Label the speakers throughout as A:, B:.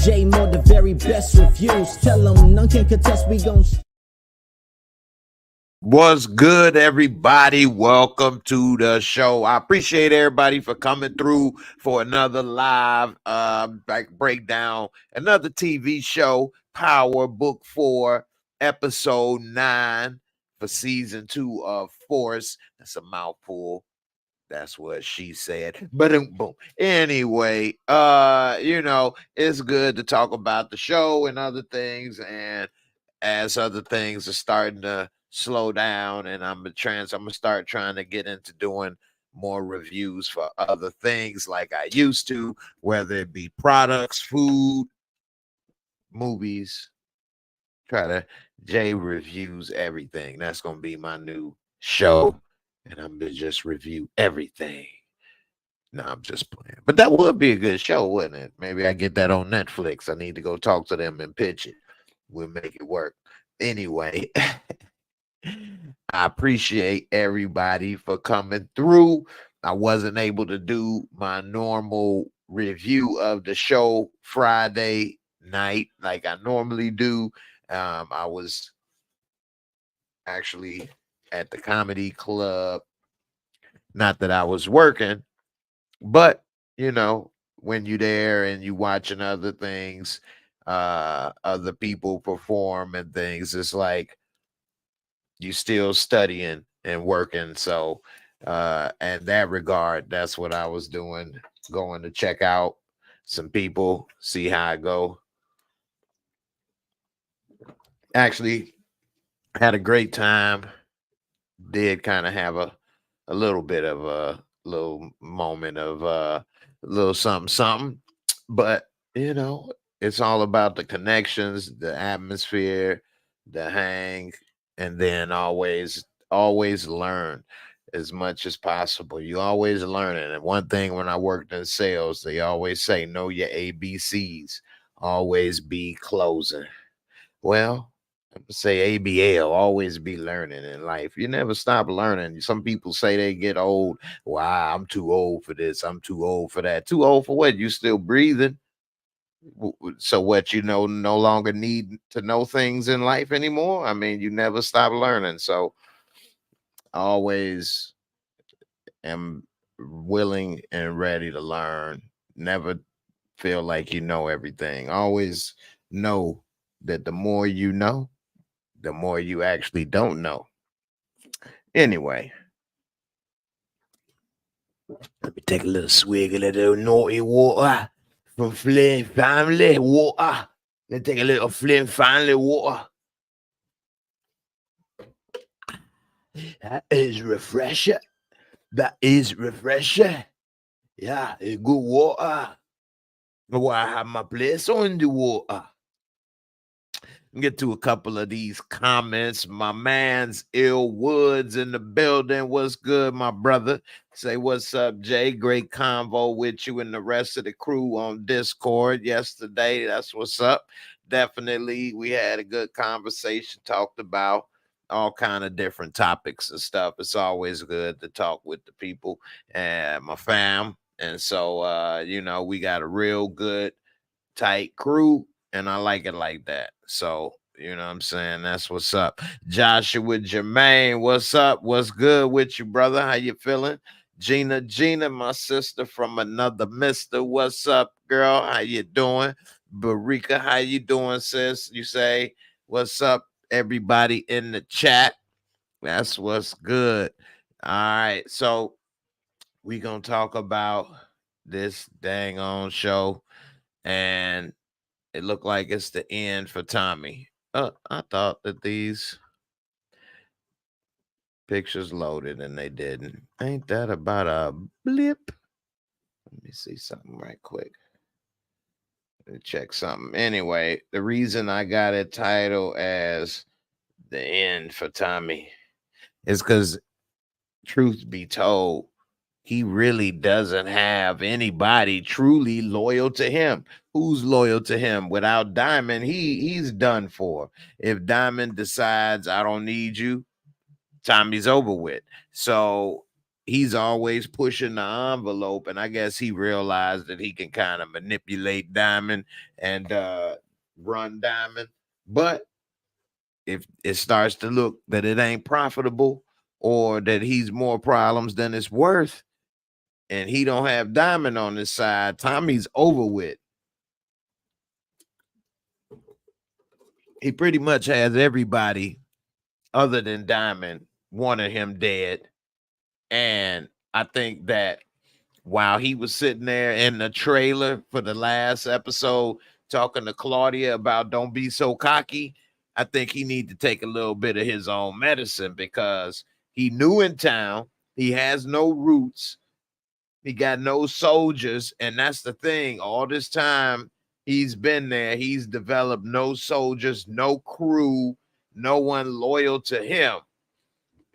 A: J Moore, the very best reviews. Tell them none can contest, we gon'
B: What's good, everybody? Welcome to the show. I appreciate everybody for coming through for another live breakdown, another TV show, Power Book 4, episode 9 for season 2 of Force. That's a mouthful. That's what she said. But boom. Anyway, it's good to talk about the show and other things. And as other things are starting to slow down, and I'm gonna start trying to get into doing more reviews for other things like I used to, whether it be products, food, movies. Try to J reviews everything. That's gonna be my new show, and I'm gonna just review everything. No, I'm just playing. But that would be a good show, wouldn't it? Maybe I get that on Netflix. I need to go talk to them and pitch it. We'll make it work. Anyway, I appreciate everybody for coming through. I wasn't able to do my normal review of the show Friday night like I normally do. I was actually at the comedy club. Not that I was working, but when you're there and you watching other things, other people perform and things, it's like you still studying and working. So in that regard, that's what I was doing, going to check out some people, see how I go. Actually had a great time. Did kind of have a little bit of a little moment of a little something, but it's all about the connections, the atmosphere, the hang, and then always learn as much as possible. You always learning. And one thing when I worked in sales, they always say, know your ABCs, always be closing. Well, I'm gonna say ABL, always be learning in life. You never stop learning. Some people say they get old. Wow, I'm too old for this. I'm too old for that. Too old for what? You still breathing. So what, no longer need to know things in life anymore? I mean, you never stop learning. So I always am willing and ready to learn. Never feel like you know everything. Always know that the more you know, the more you actually don't know. Anyway, let me take a little swig of that little naughty water from Flynn Family Water. Let's take a little Flynn Family Water. That is refreshing. That is refreshing. Yeah, it's good water. Why I have my place on the water. Get to a couple of these comments. My man's Ill Woods in the building. What's good, my brother? Say what's up, Jay. Great convo with you and the rest of the crew on Discord yesterday. That's what's up. Definitely, we had a good conversation, talked about all kind of different topics and stuff. It's always good to talk with the people and my fam. And so, we got a real good, tight crew. And I like it like that. So, you know what I'm saying? That's what's up. Joshua Jermaine, what's up? What's good with you, brother? How you feeling? Gina, my sister from another mister. What's up, girl? How you doing? Barika, how you doing, sis? You say, what's up, everybody in the chat? That's what's good. All right. So we going to talk about this dang on show. And it looked like it's the end for Tommy. I thought that these pictures loaded and they didn't. Ain't that about a blip? Let me see something right quick. Let me check something. Anyway, the reason I got it titled as the end for Tommy is because, truth be told, he really doesn't have anybody truly loyal to him. Who's loyal to him? Without Diamond, he's done for. If Diamond decides I don't need you, Tommy's over with. So he's always pushing the envelope, and I guess he realized that he can kind of manipulate Diamond and run Diamond. But if it starts to look that it ain't profitable or that he's more problems than it's worth, and he don't have Diamond on his side, Tommy's over with. He pretty much has everybody other than Diamond wanted him dead. And I think that while he was sitting there in the trailer for the last episode talking to Claudia about don't be so cocky, I think he need to take a little bit of his own medicine because he new in town. He has no roots. He got no soldiers. And that's the thing. All this time he's been there, he's developed no soldiers, no crew, no one loyal to him.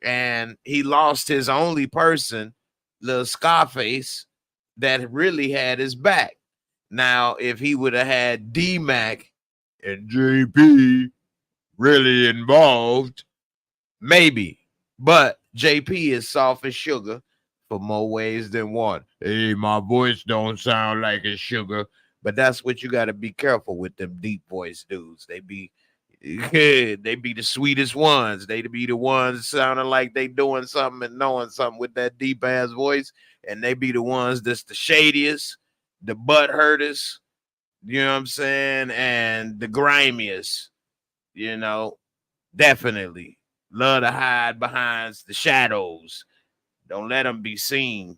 B: And he lost his only person, little Scarface, that really had his back. Now, if he would have had D-Mac and JP really involved, maybe. But JP is soft as sugar for more ways than one. Hey, my voice don't sound like it's sugar. But that's what you got to be careful with them deep voice dudes. They be the sweetest ones. They be the ones sounding like they doing something and knowing something with that deep ass voice. And they be the ones that's the shadiest, the butt hurters, you know what I'm saying? And the grimiest, you know, definitely. Love to hide behind the shadows. Don't let them be seen.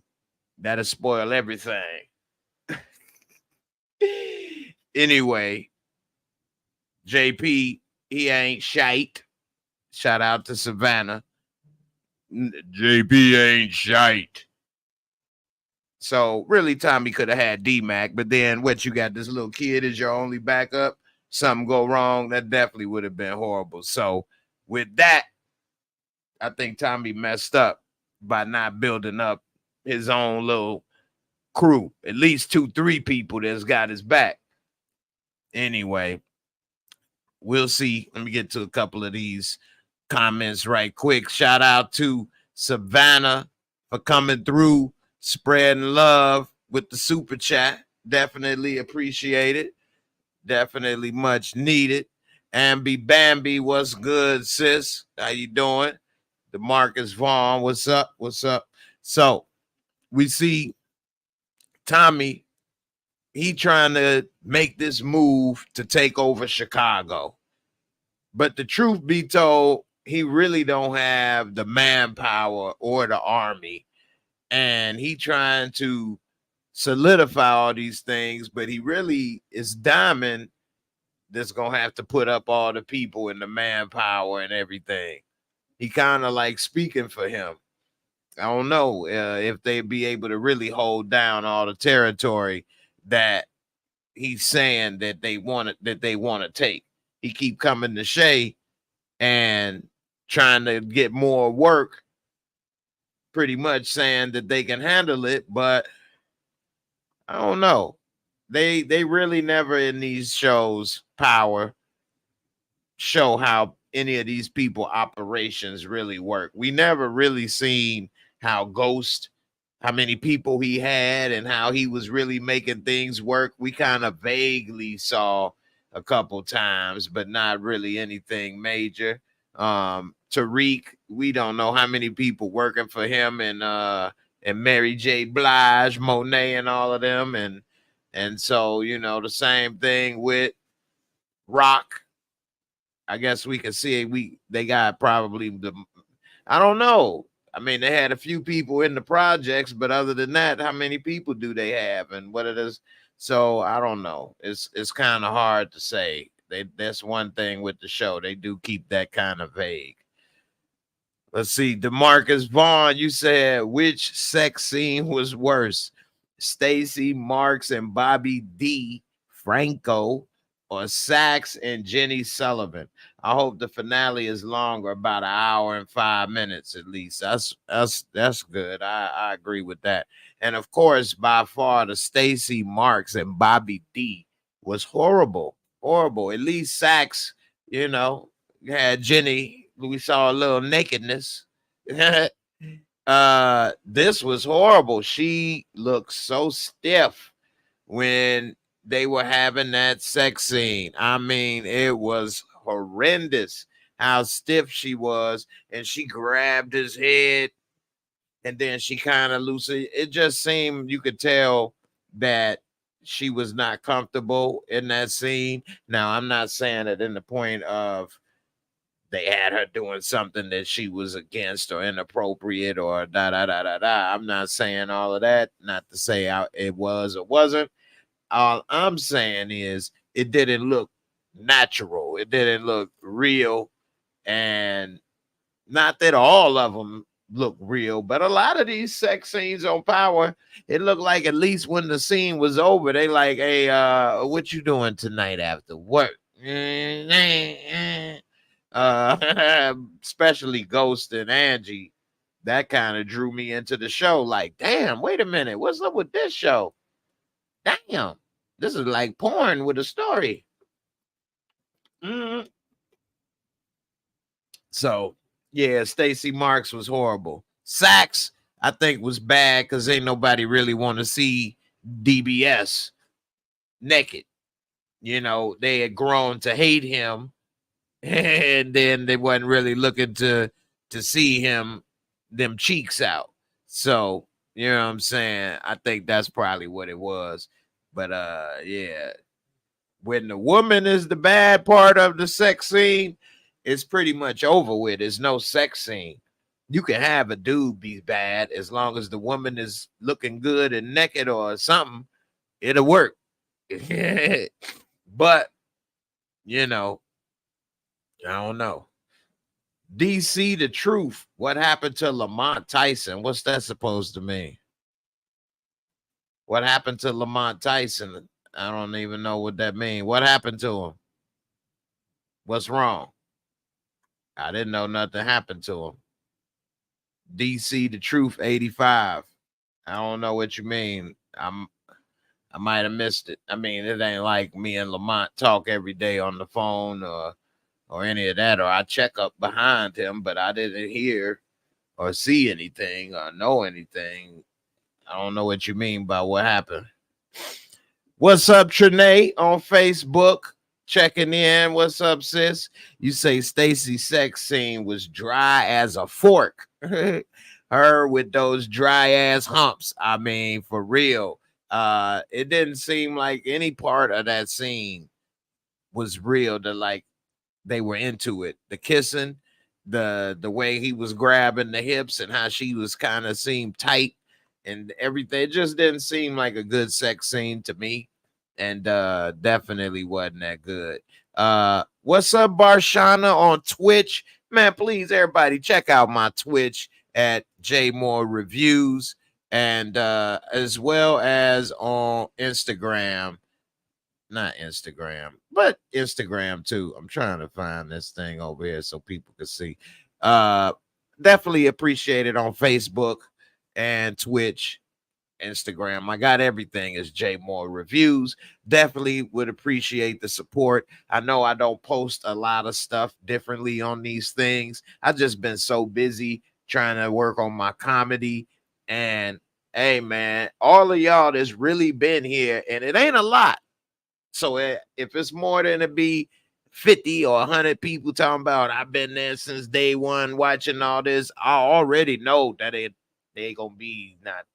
B: That'll spoil everything. Anyway, JP, he ain't shite. Shout out to Savannah. JP ain't shite. So really, Tommy could have had D-Mac, but then what, you got this little kid as your only backup? Something go wrong, that definitely would have been horrible. So with that, I think Tommy messed up by not building up his own little crew. At least 2-3 people that's got his back. Anyway, we'll see. Let me get to a couple of these comments right quick. Shout out to Savannah for coming through, spreading love with the super chat. Definitely appreciate it. Definitely much needed. Ambi Bambi, what's good, sis? How you doing? DeMarcus Vaughn, what's up? What's up? So we see Tommy, he trying to make this move to take over Chicago. But the truth be told, he really don't have the manpower or the army. And he trying to solidify all these things, but he really is Diamond that's going to have to put up all the people and the manpower and everything. He kind of like speaking for him. I don't know if they'd be able to really hold down all the territory that he's saying that they want to take. He keep coming to Shay and trying to get more work, pretty much saying that they can handle it, but I don't know. They really never in these shows show how any of these people operations really work. We never really seen how many people he had and how he was really making things work. We kind of vaguely saw a couple times, but not really anything major. Tariq, we don't know how many people working for him and Mary J. Blige, Monet, and all of them. And so, you know, the same thing with Rock. I guess we can see they got probably I don't know. I mean, they had a few people in the projects, but other than that, how many people do they have and what it is? So I don't know. It's kind of hard to say. That's one thing with the show. They do keep that kind of vague. Let's see. DeMarcus Vaughn, you said which sex scene was worse? Stacy Marks and Bobby D. Franco or Sax and Jenny Sullivan? I hope the finale is longer, about an hour and 5 minutes at least. That's good. I agree with that. And of course, by far, the Stacy Marks and Bobby D was horrible. Horrible. At least Sax, you know, had Jenny. We saw a little nakedness. This was horrible. She looked so stiff when they were having that sex scene. I mean, it was horrendous how stiff she was, and she grabbed his head and then she kind of loosened. It just seemed, you could tell that she was not comfortable in that scene. Now, I'm not saying it in the point of they had her doing something that she was against or inappropriate or da da da da da. I'm not saying all of that. Not to say it was or wasn't. All I'm saying is it didn't look natural. It didn't look real. And not that all of them look real, but a lot of these sex scenes on Power, it looked like at least when the scene was over, they like, hey, what you doing tonight after work? Especially Ghost and Angie. That kind of drew me into the show. Like, damn, wait a minute. What's up with this show? Damn. This is like porn with a story. Mm. So, yeah, Stacey Marks was horrible. Sax, I think, was bad because ain't nobody really want to see DBS naked. You know, they had grown to hate him, and then they wasn't really looking to see him, them cheeks out. So, you know what I'm saying? I think that's probably what it was. But yeah. When the woman is the bad part of the sex scene, it's pretty much over with. There's no sex scene. You can have a dude be bad as long as the woman is looking good and naked or something. It'll work. But, you know, I don't know. DC, the truth. What happened to Lamont Tyson? What's that supposed to mean? What happened to Lamont Tyson? I don't even know what that means. What happened to him? What's wrong? I didn't know nothing happened to him. DC, the truth, 85. I don't know what you mean. I might have missed it. I mean, it ain't like me and Lamont talk every day on the phone or any of that, or I check up behind him, but I didn't hear or see anything or know anything. I don't know what you mean by what happened. What's up, Trinae on Facebook? Checking in. What's up, sis? You say Stacey's sex scene was dry as a fork. Her with those dry ass humps. I mean, for real. It didn't seem like any part of that scene was real to like they were into it. The kissing, the way he was grabbing the hips and how she was kind of seemed tight and everything. It just didn't seem like a good sex scene to me. And definitely wasn't that good. What's up, Barshana on Twitch? Man, please, everybody, check out my Twitch at JAYMOOREREVIEWS and as well as on Instagram. Not Instagram, but Instagram too. I'm trying to find this thing over here so people can see. Definitely appreciate it on Facebook and Twitch. Instagram. I got everything as JAYMOOREREVIEWS. Definitely would appreciate the support. I know I don't post a lot of stuff differently on these things. I've just been so busy trying to work on my comedy. And hey, man, all of y'all that's really been here, and it ain't a lot. So if it's more than to be 50 or 100 people talking about I've been there since day one watching all this, I already know that they gonna be not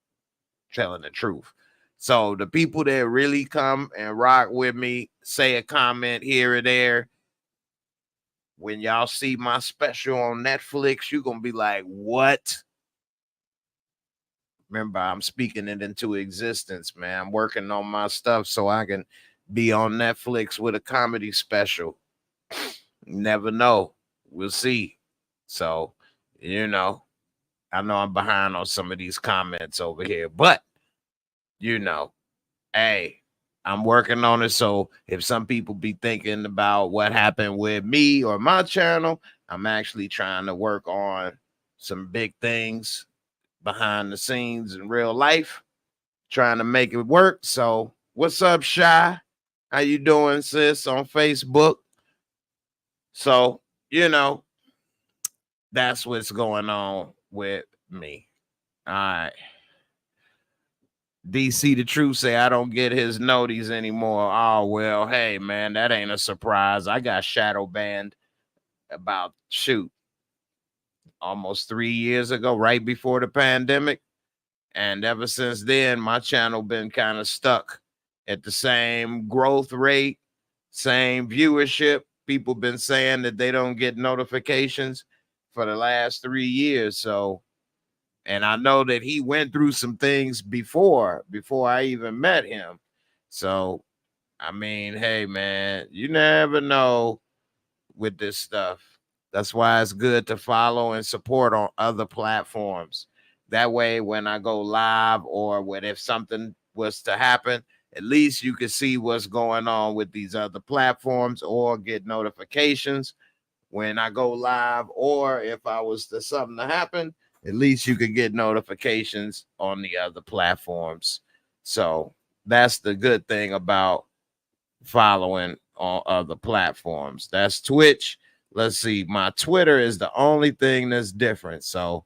B: telling the truth. So the people that really come and rock with me, say a comment here or there. When y'all see my special on Netflix, you're gonna be like, what? Remember, I'm speaking it into existence, man. I'm working on my stuff so I can be on Netflix with a comedy special. Never know. We'll see. So, you know, I know I'm behind on some of these comments over here, but you know, hey, I'm working on it. So if some people be thinking about what happened with me or my channel, I'm actually trying to work on some big things behind the scenes in real life, trying to make it work. So what's up, Shy? How you doing, sis, on Facebook? So, you know, that's what's going on with me.
C: All right. DC the Truth say I don't get his noties anymore. Oh well, hey man, that ain't a surprise. I got shadow banned about almost 3 years ago, right before the pandemic. And ever since then, my channel been kind of stuck at the same growth rate, same viewership. People been saying that they don't get notifications for the last 3 years. So, and I know that he went through some things before I even met him. So, I mean, hey man, you never know with this stuff. That's why it's good to follow and support on other platforms. That way, when I go live or when if something was to happen, at least you can see what's going on with these other platforms or get notifications when I go live. Or if I was to something to happen, at least you could get notifications on the other platforms. So that's the good thing about following on other platforms. That's Twitch. Let's see. My Twitter is the only thing that's different. So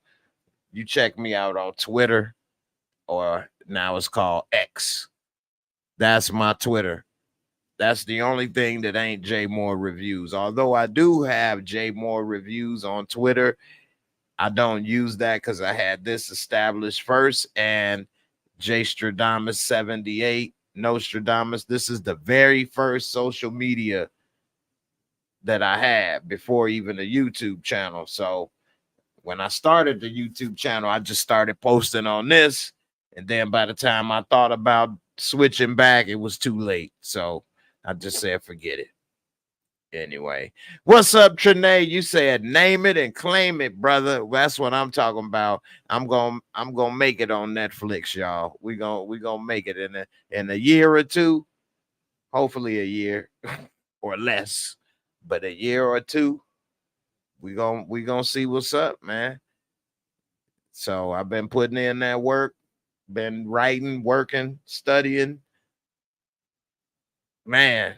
C: you check me out on Twitter, or now it's called X. That's my Twitter. That's the only thing that ain't J Moore Reviews. Although I do have J Moore Reviews on Twitter, I don't use that because I had this established first. And J Stradamus 78, Nostradamus. This is the very first social media that I had before even the YouTube channel. So when I started the YouTube channel, I just started posting on this. And then by the time I thought about switching back, it was too late. So I just said, forget it. Anyway, what's up, Trinae? You said name it and claim it, brother. That's what I'm talking about. I'm gonna make it on Netflix, y'all. We gonna make it in a year or two, hopefully a year or less, but a year or two, we gonna see what's up, man. So I've been putting in that work, been writing, working, studying. Man,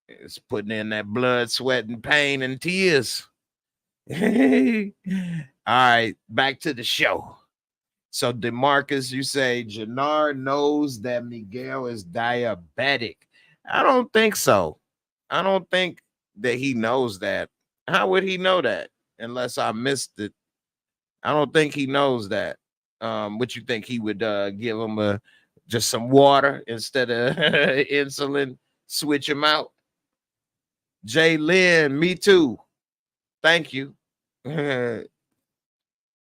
C: it's putting in that blood, sweat, and pain and tears. All right, back to the show. So DeMarcus, you say Jannard knows that Miguel is diabetic. I don't think so. I don't think that he knows that. How would he know that? Unless I missed it. I don't think he knows that. What you think he would give him just some water instead of insulin, switch him out? Jay Lynn, me too. Thank you.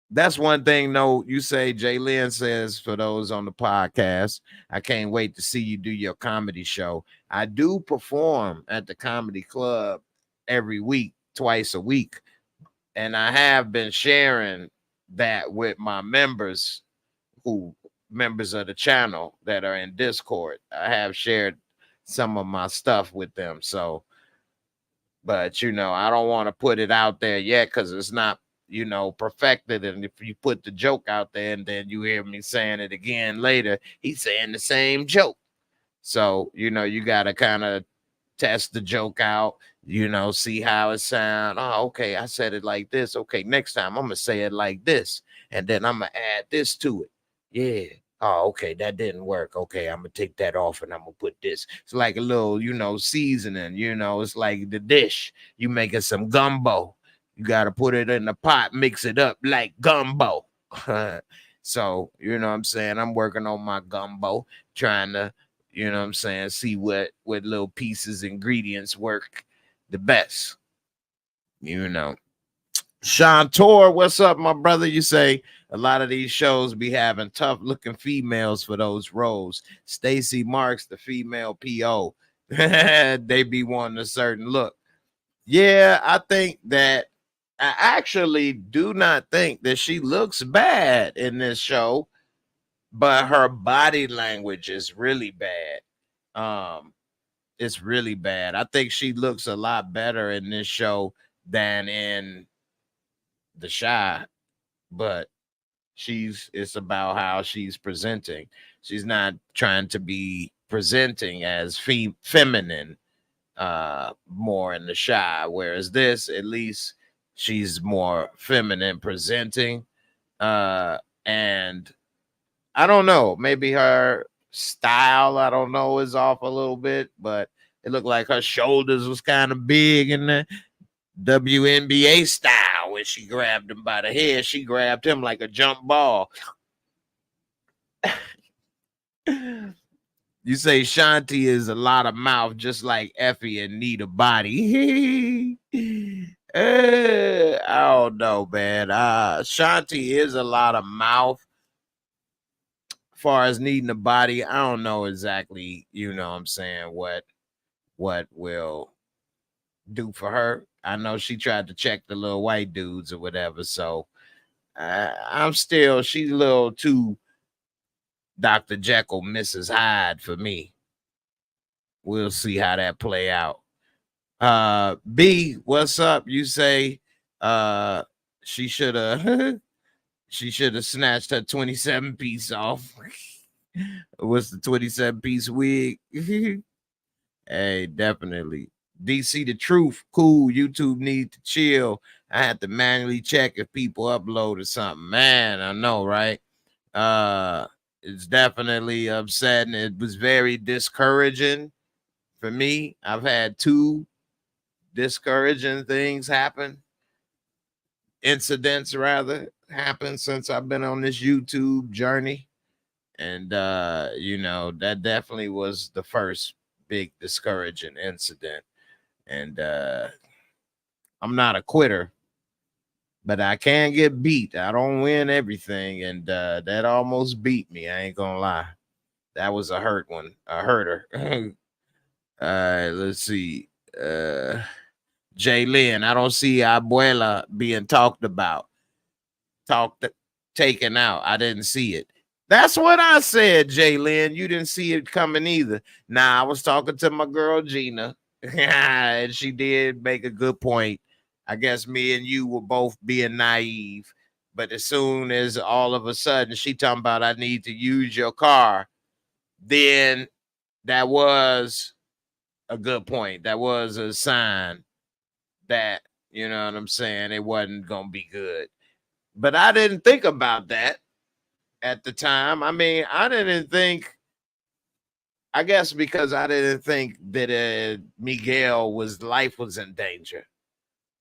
C: That's one thing. No, you say Jay Lynn says for those on the podcast, I can't wait to see you do your comedy show. I do perform at the comedy club every week, twice a week. And I have been sharing that with my members members of the channel that are in Discord. I have shared some of my stuff with them. So, but I don't want to put it out there yet because it's not, perfected. And if you put the joke out there and then you hear me saying it again later, he's saying the same joke. So, you got to kind of test the joke out, see how it sounds. Oh, okay, I said it like this. Okay, next time I'm going to say it like this. And then I'm going to add this to it. Yeah. Oh, okay, that didn't work. Okay, I'm going to take that off and I'm going to put this. It's like a little, seasoning, it's like the dish. You making some gumbo. You got to put it in the pot, mix it up like gumbo. So, what I'm saying? I'm working on my gumbo, trying to, see what little pieces, ingredients work the best. Sean Tor, what's up, my brother? You say a lot of these shows be having tough looking females for those roles. Stacy Marks, the female PO, they be wanting a certain look. Yeah, I think that I actually do not think that she looks bad in this show, but her body language is really bad. It's really bad. I think she looks a lot better in this show than in The Shy, but it's about how she's presenting. She's not trying to be presenting as feminine more in The Shy, whereas this, at least she's more feminine presenting. And I don't know, maybe her style, I don't know, is off a little bit, but it looked like her shoulders was kind of big in the WNBA style. When she grabbed him by the head, she grabbed him like a jump ball. You say Shanti is a lot of mouth, just like Effie and need a body. I don't know, man. Shanti is a lot of mouth. As far as needing a body, I don't know exactly, you know what I'm saying, what will do for her. I know she tried to check the little white dudes or whatever, so I'm still, she's a little too Dr. Jekyll, Mrs. Hyde for me. We'll see how that play out. B, what's up? You say she should have she should have snatched her 27 piece off. What's the 27 piece wig? Hey, definitely. DC the truth. Cool. YouTube need to chill. I had to manually check if people uploaded something. Man, I know, right? It's definitely upsetting. It was very discouraging for me. I've had 2 discouraging things happen, incidents rather, happen since I've been on this YouTube journey. And you know, that definitely was the first big discouraging incident. And I'm not a quitter, but I can get beat. I don't win everything, and that almost beat me. I ain't gonna lie. That was a hurt one, a hurter. All right, let's see. Jay Lynn, I don't see Abuela being talked about, taken out. I didn't see it. That's what I said, Jay Lynn. You didn't see it coming either. Nah, I was talking to my girl Gina, and she did make a good point. I guess me and you were both being naive, but as soon as all of a sudden she talking about I need to use your car, then that was a good point. That was a sign that, you know what I'm saying, it wasn't gonna be good. But I didn't think about that at the time. I mean, I didn't think, I guess because I didn't think that Miguel life was in danger.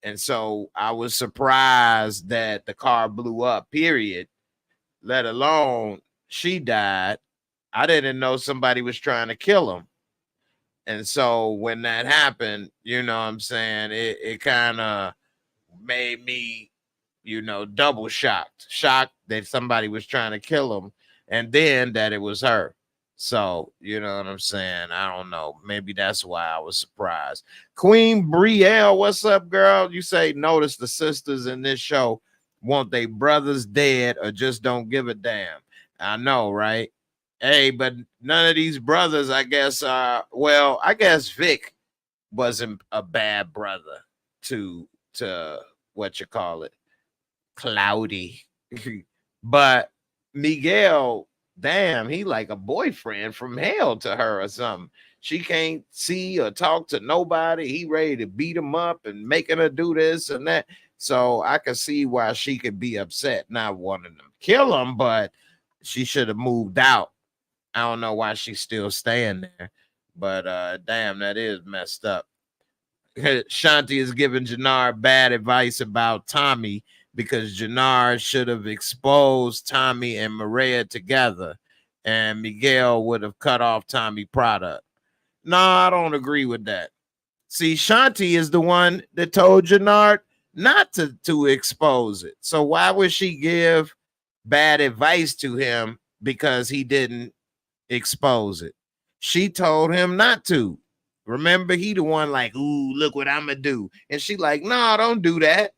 C: And so I was surprised that the car blew up, period, let alone she died. I didn't know somebody was trying to kill him. And so when that happened, you know what I'm saying, it kind of made me, you know, double shocked that somebody was trying to kill him, and then that it was her. So, you know what I'm saying? I don't know. Maybe that's why I was surprised. Queen Brielle, what's up, girl? You say, notice the sisters in this show want their brothers dead or just don't give a damn. I know, right? Hey, but none of these brothers, I guess, well, I guess Vic wasn't a bad brother to what you call it, Cloudy. But Miguel, damn, he like a boyfriend from hell to her or something. She can't see or talk to nobody. He ready to beat him up and making her do this and that. So I can see why she could be upset, not wanting to kill him, but she should have moved out. I don't know why she's still staying there, but damn, that is messed up. Shanti is giving Jannar bad advice about Tommy because Jannar should have exposed Tommy and Maria together, and Miguel would have cut off Tommy product. No, I don't agree with that. See, Shanti is the one that told Jannar not to expose it. So why would she give bad advice to him because he didn't expose it? She told him not to. Remember, he the one like, ooh, look what I'm gonna do. And she like, no, don't do that.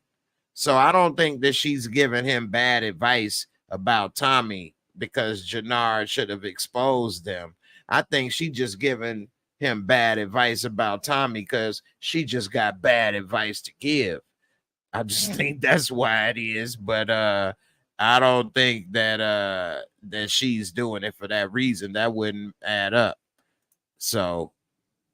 C: So I don't think that she's giving him bad advice about Tommy because Jannar should have exposed them. I think she just giving him bad advice about Tommy because she just got bad advice to give. I just think that's why it is. But I don't think that that she's doing it for that reason. That wouldn't add up. So,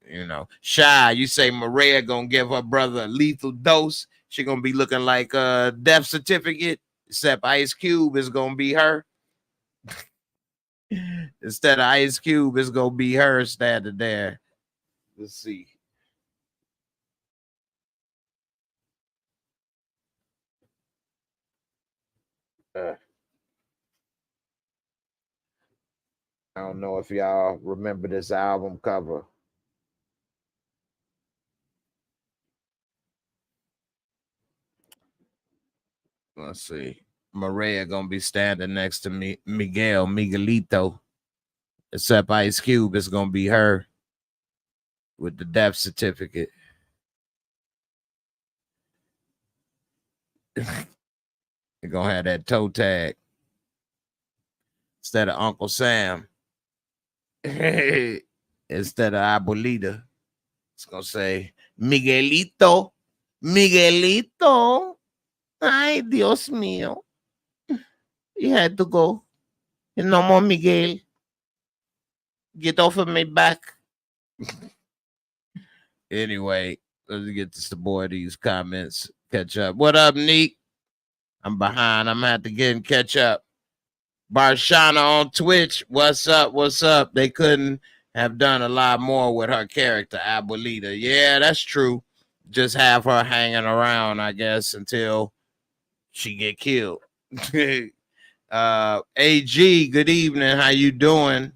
C: you know, Shy, you say Maria gonna give her brother a lethal dose. She gonna be looking like a death certificate. except Ice Cube is gonna be her. Instead of Ice Cube, it's gonna be her standing there. Let's see. I don't know if y'all remember this album cover. Let's see. Maria gonna be standing next to me, Miguelito. Except Ice Cube is gonna be her with the death certificate. They're gonna have that toe tag instead of Uncle Sam. Instead of Abuelita, it's gonna say Miguelito. Miguelito. Ay, Dios mío. You had to go. No more Miguel. Get off of my back. Anyway, let's get to some more of these comments. Catch up. What up, Neek? I'm behind. I'm gonna have to get and catch up. Barshana on Twitch. What's up? What's up? They couldn't have done a lot more with her character, Abuelita. Yeah, that's true. Just have her hanging around, I guess, until she get killed. AG, good evening. How you doing?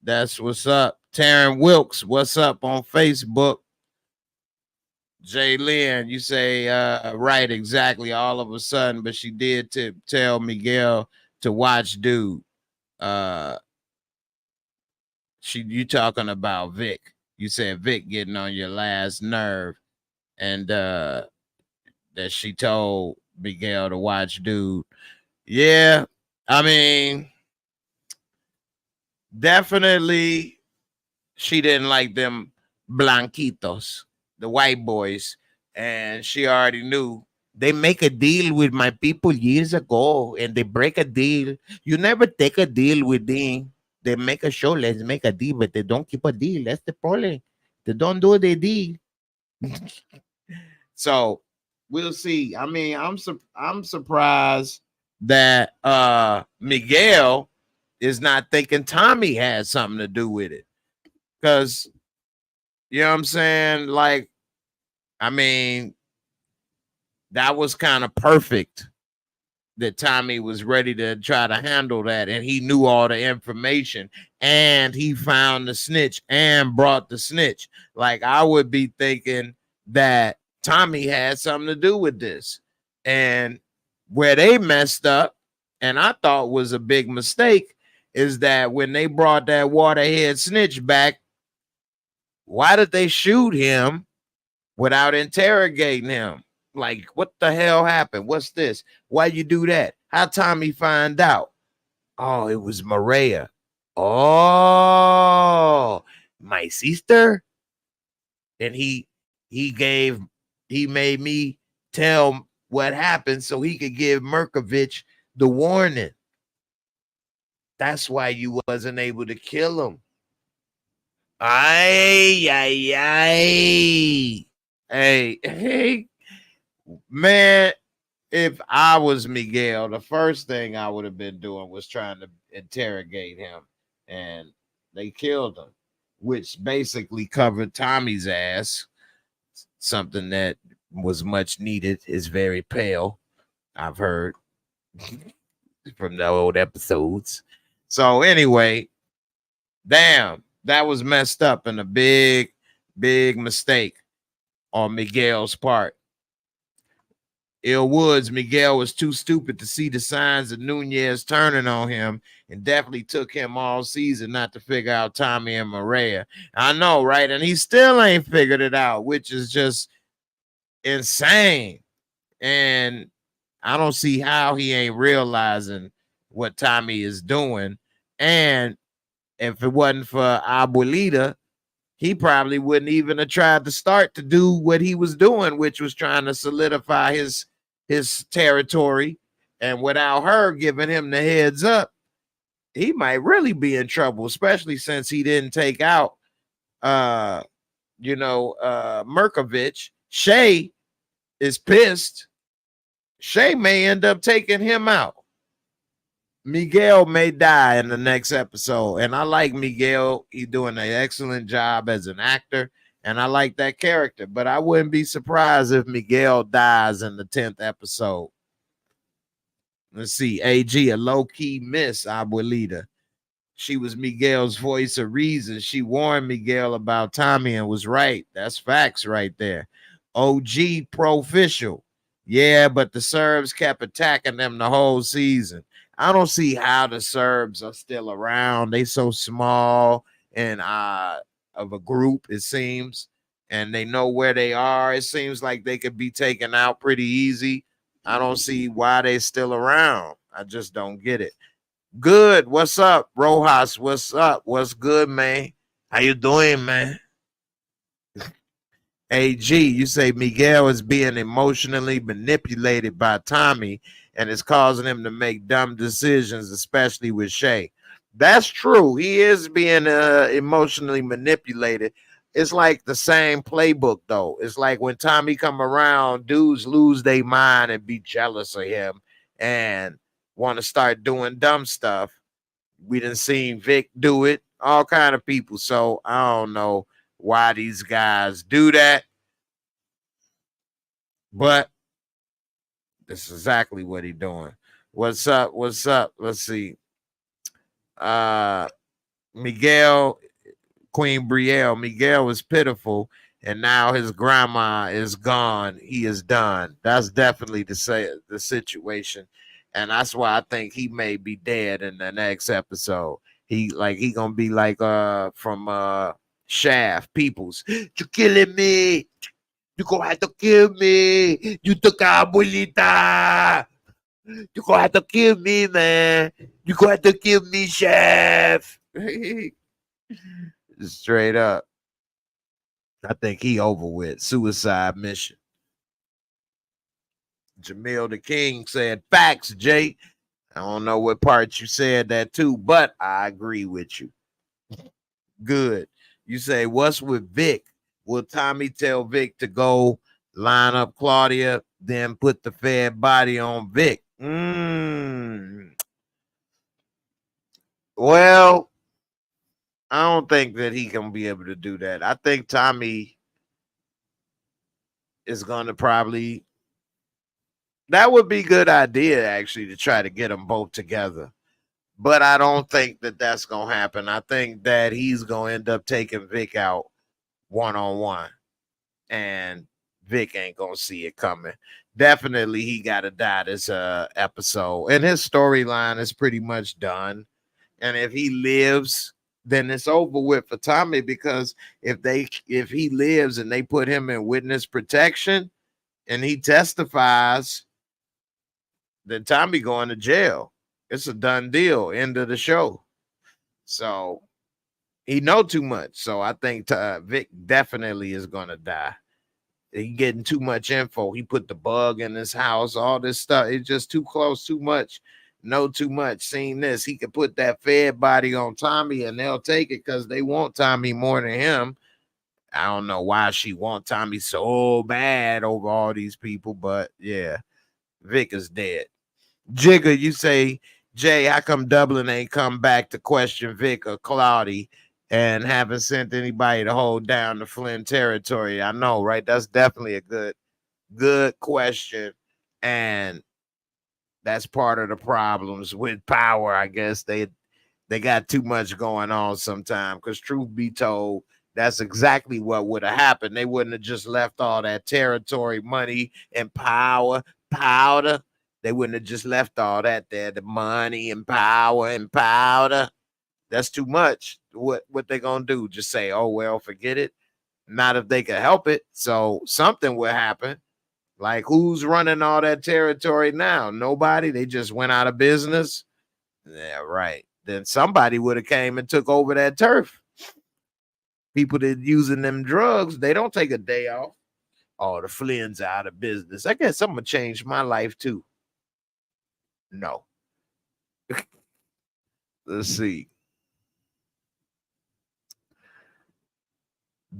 C: That's what's up. Taryn Wilkes, what's up on Facebook? Jay Lynn, you say right, exactly, all of a sudden, but she did tell Miguel to watch dude. You talking about Vic. You said Vic getting on your last nerve, and that she told Miguel to watch dude. Yeah, I mean, definitely she didn't like them blanquitos, the white boys, and she already knew. They make a deal with my people years ago, and they break a deal. You never take a deal with them. They make a show, let's make a deal, but they don't keep a deal. That's the problem. They don't do the deal. So we'll see. I mean, I'm surprised that Miguel is not thinking Tommy had something to do with it. Because, you know what I'm saying? Like, I mean, that was kind of perfect that Tommy was ready to try to handle that, and he knew all the information, and he found the snitch and brought the snitch. Like, I would be thinking that Tommy had something to do with this. And where they messed up, and I thought was a big mistake, is that when they brought that waterhead snitch back, why did they shoot him without interrogating him? Like, what the hell happened? What's this? Why you do that? How Tommy find out? Oh, it was Maria. Oh, my sister. And he made me tell what happened so he could give Merkovich the warning. That's why you wasn't able to kill him. Hey, man, if I was Miguel, the first thing I would have been doing was trying to interrogate him, and they killed him, which basically covered Tommy's ass, something that was much needed. Is very pale, I've heard from the old episodes. So anyway, damn, that was messed up and a big mistake on Miguel's part. Ill Woods, Miguel was too stupid to see the signs of Nunez turning on him, and definitely took him all season not to figure out Tommy and Maria. I know, right? And he still ain't figured it out, which is just insane. And I don't see how he ain't realizing what Tommy is doing. And if it wasn't for Abuelita, he probably wouldn't even have tried to start to do what he was doing, which was trying to solidify his territory. And without her giving him the heads up, he might really be in trouble, especially since he didn't take out Merkovich. Shay is pissed. Shay may end up taking him out. Miguel may die in the next episode. And I like Miguel. He's doing an excellent job as an actor. And I like that character. But I wouldn't be surprised if Miguel dies in the 10th episode. Let's see. AG, a low-key miss, Abuelita. She was Miguel's voice of reason. She warned Miguel about Tommy and was right. That's facts right there. OG pro-official. Yeah, but the Serbs kept attacking them the whole season. I don't see how the Serbs are still around. They so small and of a group, it seems, and they know where they are. It seems like they could be taken out pretty easy. I don't see why they still around. I just don't get it. Good. What's up, Rojas? What's up? What's good, man? How you doing, man? AG, you say Miguel is being emotionally manipulated by Tommy and it's causing him to make dumb decisions, especially with Shay. That's true. He is being emotionally manipulated. It's like the same playbook, though. It's like when Tommy come around, dudes lose their mind and be jealous of him and want to start doing dumb stuff. We done seen Vic do it, all kind of people. So I don't know why these guys do that, but this is exactly what he doing. What's up? What's up? Let's see. Miguel, Queen Brielle. Miguel is pitiful, and now his grandma is gone. He is done. That's definitely the situation, and that's why I think he may be dead in the next episode. He gonna be like from Shaft Peoples. You killing me? You gonna have to kill me? You took our abuelita. You gonna have to kill me, man. You gonna have to kill me, Chef. Straight up. I think he over with. Suicide mission. Jamil the King said, facts, Jay. I don't know what part you said that too, but I agree with you. Good. You say, what's with Vic? Will Tommy tell Vic to go line up Claudia, then put the fed body on Vic? Well, I don't think that he can be able to do that. I think Tommy is going to probably, that would be a good idea, actually, to try to get them both together. But I don't think that that's going to happen. I think that he's going to end up taking Vic out one-on-one. And Vic ain't going to see it coming. Definitely he got to die this episode. And his storyline is pretty much done. And if he lives, then it's over with for Tommy, because if he lives and they put him in witness protection and he testifies, then Tommy going to jail. It's a done deal. End of the show. So he know too much. So I think Vic definitely is going to die. He getting too much info. He put the bug in his house, all this stuff. It's just too close, too much. Know too much. Seen this. He could put that fed body on Tommy and they'll take it because they want Tommy more than him. I don't know why she want Tommy so bad over all these people, but yeah, Vic is dead. Jigga, you say, Jay, how come Dublin ain't come back to question Vic or Claudie and haven't sent anybody to hold down the Flynn territory? I know, right? That's definitely a good question. And that's part of the problems with power. I guess they got too much going on sometimes, because truth be told, that's exactly what would have happened. They wouldn't have just left all that territory, money, and powder. They wouldn't have just left all that there, the money and power and powder. That's too much. What they gonna do? Just say, oh well, forget it? Not if they could help it. So something will happen. Like, who's running all that territory now? Nobody. They just went out of business. Yeah, right. Then somebody would have came and took over that turf. People that using them drugs, they don't take a day off. Oh, the Flynn's out of business. I guess I'm gonna change my life too. No. Let's see.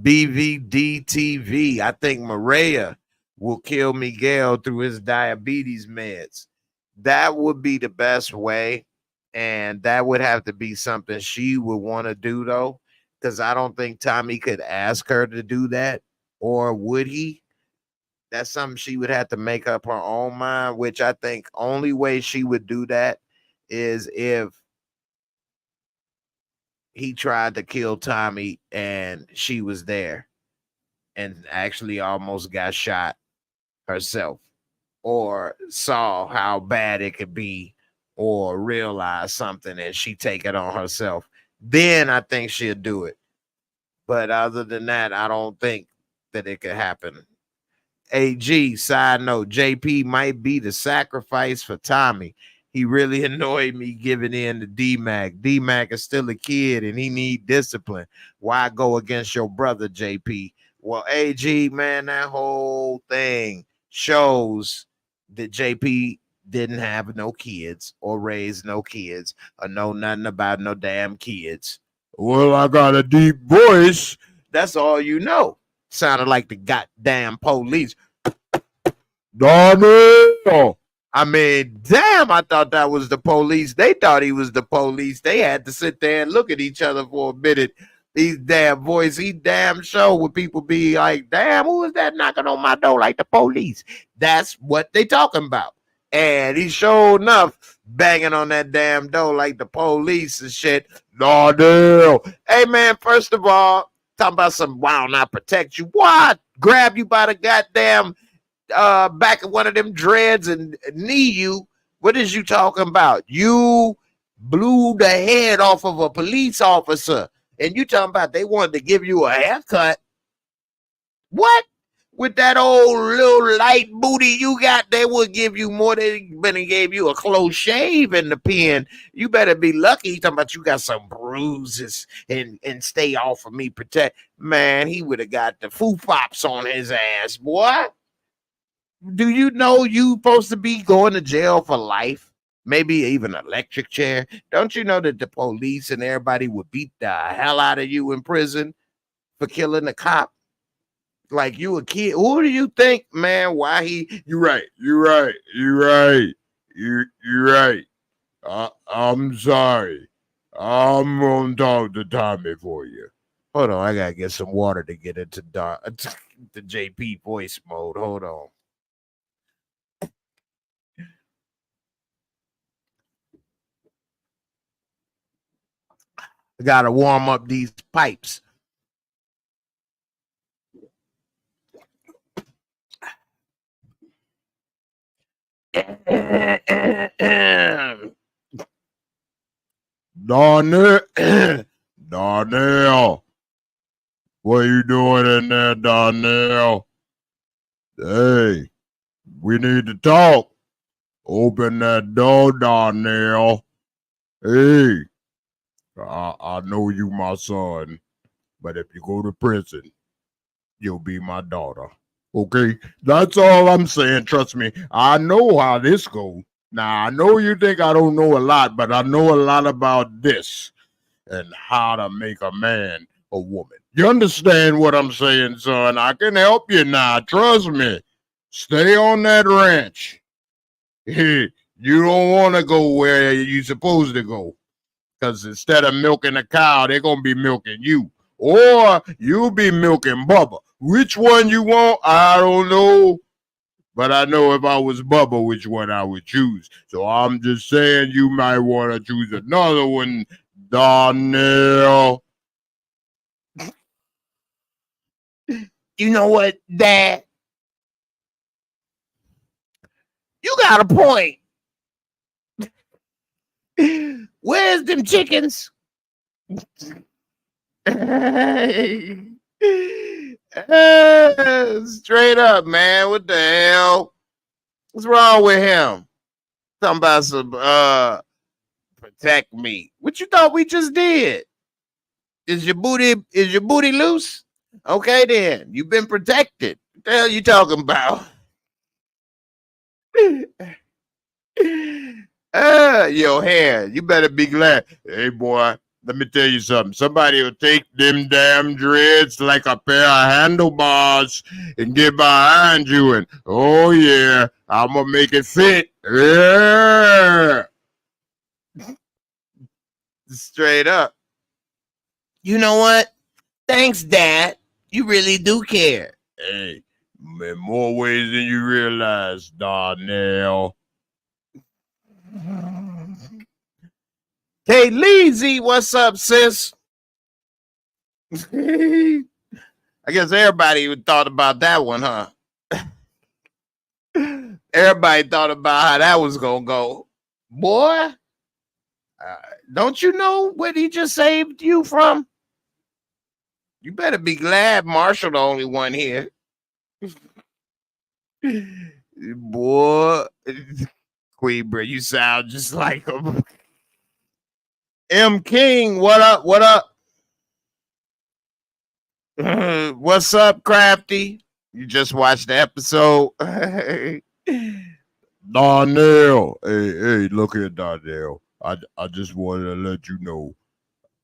C: BVD TV. I think Maria will kill Miguel through his diabetes meds. That would be the best way. And that would have to be something she would want to do, though, because I don't think Tommy could ask her to do that. Or would he? That's something she would have to make up her own mind, which I think only way she would do that is if he tried to kill Tommy and she was there and actually almost got shot herself, or saw how bad it could be, or realize something and she take it on herself. Then I think she'll do it. But other than that, I don't think that it could happen. AG, side note, JP might be the sacrifice for Tommy. He really annoyed me giving in to D-Mac. D-Mac is still a kid and he need discipline. Why go against your brother, JP? Well, AG, man, that whole thing shows that JP didn't have no kids or raised no kids or know nothing about no damn kids. Well, I got a deep voice. That's all you know. Sounded like the goddamn police. Donnie! I mean, damn, I thought that was the police. They thought he was the police. They had to sit there and look at each other for a minute. These damn voices, he damn show would people be like, damn, who is that knocking on my door like the police? That's what they talking about. And he showed enough banging on that damn door like the police and shit. No, damn. Hey, man, first of all, talking about some wow, not protect you. What? Grab you by the goddamn back of one of them dreads and knee you. What is you talking about? You blew the head off of a police officer, and you talking about they wanted to give you a haircut. What? With that old little light booty you got, they would give you more than gave you a close shave in the pen. You better be lucky. He's talking about you got some bruises and stay off of me, protect. Man, he would have got the foo-fops on his ass, boy. Do you know you supposed to be going to jail for life? Maybe even an electric chair. Don't you know that the police and everybody would beat the hell out of you in prison for killing a cop? Like you a kid. Who do you think, man? Why he? You're right. I'm sorry. I'm gonna talk to Tommy for you. Hold on, I gotta get some water to get into the JP voice mode. Hold on. I gotta warm up these pipes. Darnell, what you doing in there, Darnell? Hey, we need to talk. Open that door, Darnell. Hey, I know you my son, but if you go to prison, you'll be my daughter. Okay? That's all I'm saying. Trust me. I know how this goes. Now, I know you think I don't know a lot, but I know a lot about this and how to make a man a woman. You understand what I'm saying, son? I can help you now. Trust me. Stay on that ranch. You don't want to go where you're supposed to go. Because instead of milking a cow, they're going to be milking you. Or you'll be milking Bubba. Which one you want, I don't know. But I know if I was Bubba, which one I would choose. So I'm just saying you might want to choose another one, Darnell. You know what, Dad? You got a point. Where's them chickens? Straight up, man. What the hell? What's wrong with him? Talking about some protect me. What you thought we just did? Is your booty loose? Okay then. You've been protected. What the hell you talking about? Your hair. You better be glad. Hey boy, Let me tell you something. Somebody will take them damn dreads like a pair of handlebars and get behind you and, oh yeah, I'm gonna make it fit. Yeah. Straight up. You know what? Thanks, Dad. You really do care. Hey, in more ways than you realize, Darnell. Hey, Leezy, what's up, sis? I guess everybody thought about that one, huh? Everybody thought about how that was gonna go. Boy, don't you know what he just saved you from? You better be glad Marshall the only one here. Boy, Queebra, you sound just like him. M. King, what up? What up? What's up, Crafty? You just watched the episode. Darnell. Hey, look here, Darnell. I just wanted to let you know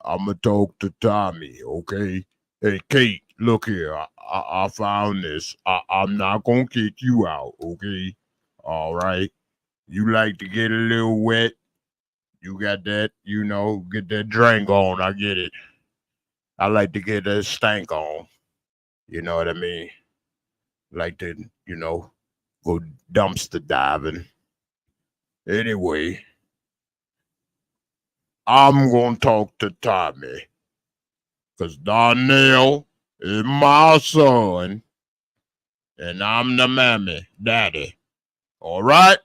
C: I'ma talk to Tommy, okay? Hey, Kate, look here. I found this. I'm not gonna kick you out, okay? All right. You like to get a little wet. You got that, get that drink on. I get it. I like to get that stank on. You know what I mean? Like to, go dumpster diving. Anyway, I'm going to talk to Tommy. Because Darnell is my son. And I'm the mammy, daddy. All right?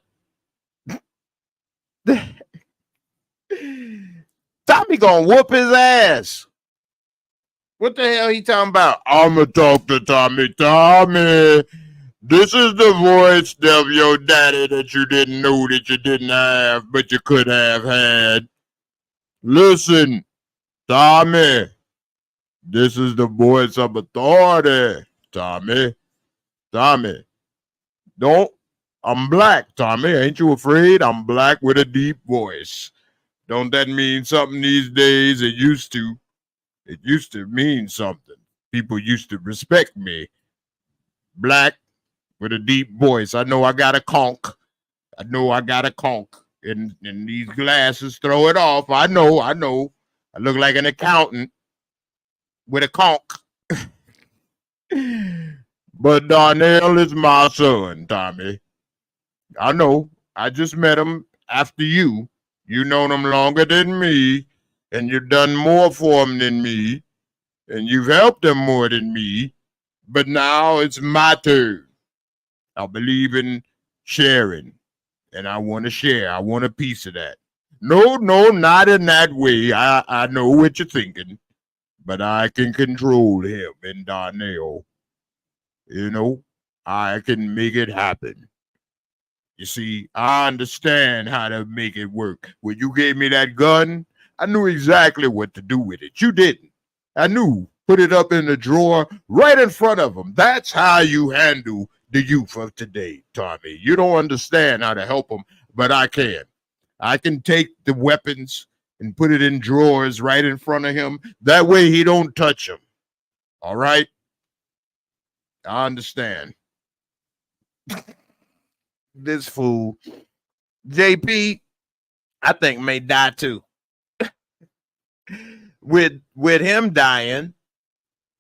C: Tommy going to whoop his ass. What the hell he talking about? I'm going to talk to Tommy. Tommy, this is the voice of your daddy that you didn't know that you didn't have, but you could have had. Listen, Tommy, this is the voice of authority. Tommy, don't. I'm black, Tommy. Ain't you afraid? I'm black with a deep voice. Don't that mean something these days? It used to. It used to mean something. People used to respect me. Black with a deep voice. I know I got a conch. And these glasses throw it off. I know. I look like an accountant with a conch. But Darnell is my son, Tommy. I know. I just met him after you. You known him longer than me, and you've done more for him than me, and you've helped him more than me. But now it's my turn. I believe in sharing, and I want to share. I want a piece of that. No, not in that way. I know what you're thinking, but I can control him and Darnell. I can make it happen. You see, I understand how to make it work. When you gave me that gun, I knew exactly what to do with it. You didn't. I knew. Put it up in the drawer right in front of them. That's how you handle the youth of today, Tommy. You don't understand how to help them, but I can. I can take the weapons and put it in drawers right in front of him. That way he don't touch them. All right? I understand. This fool, JP, I think may die too. With him dying,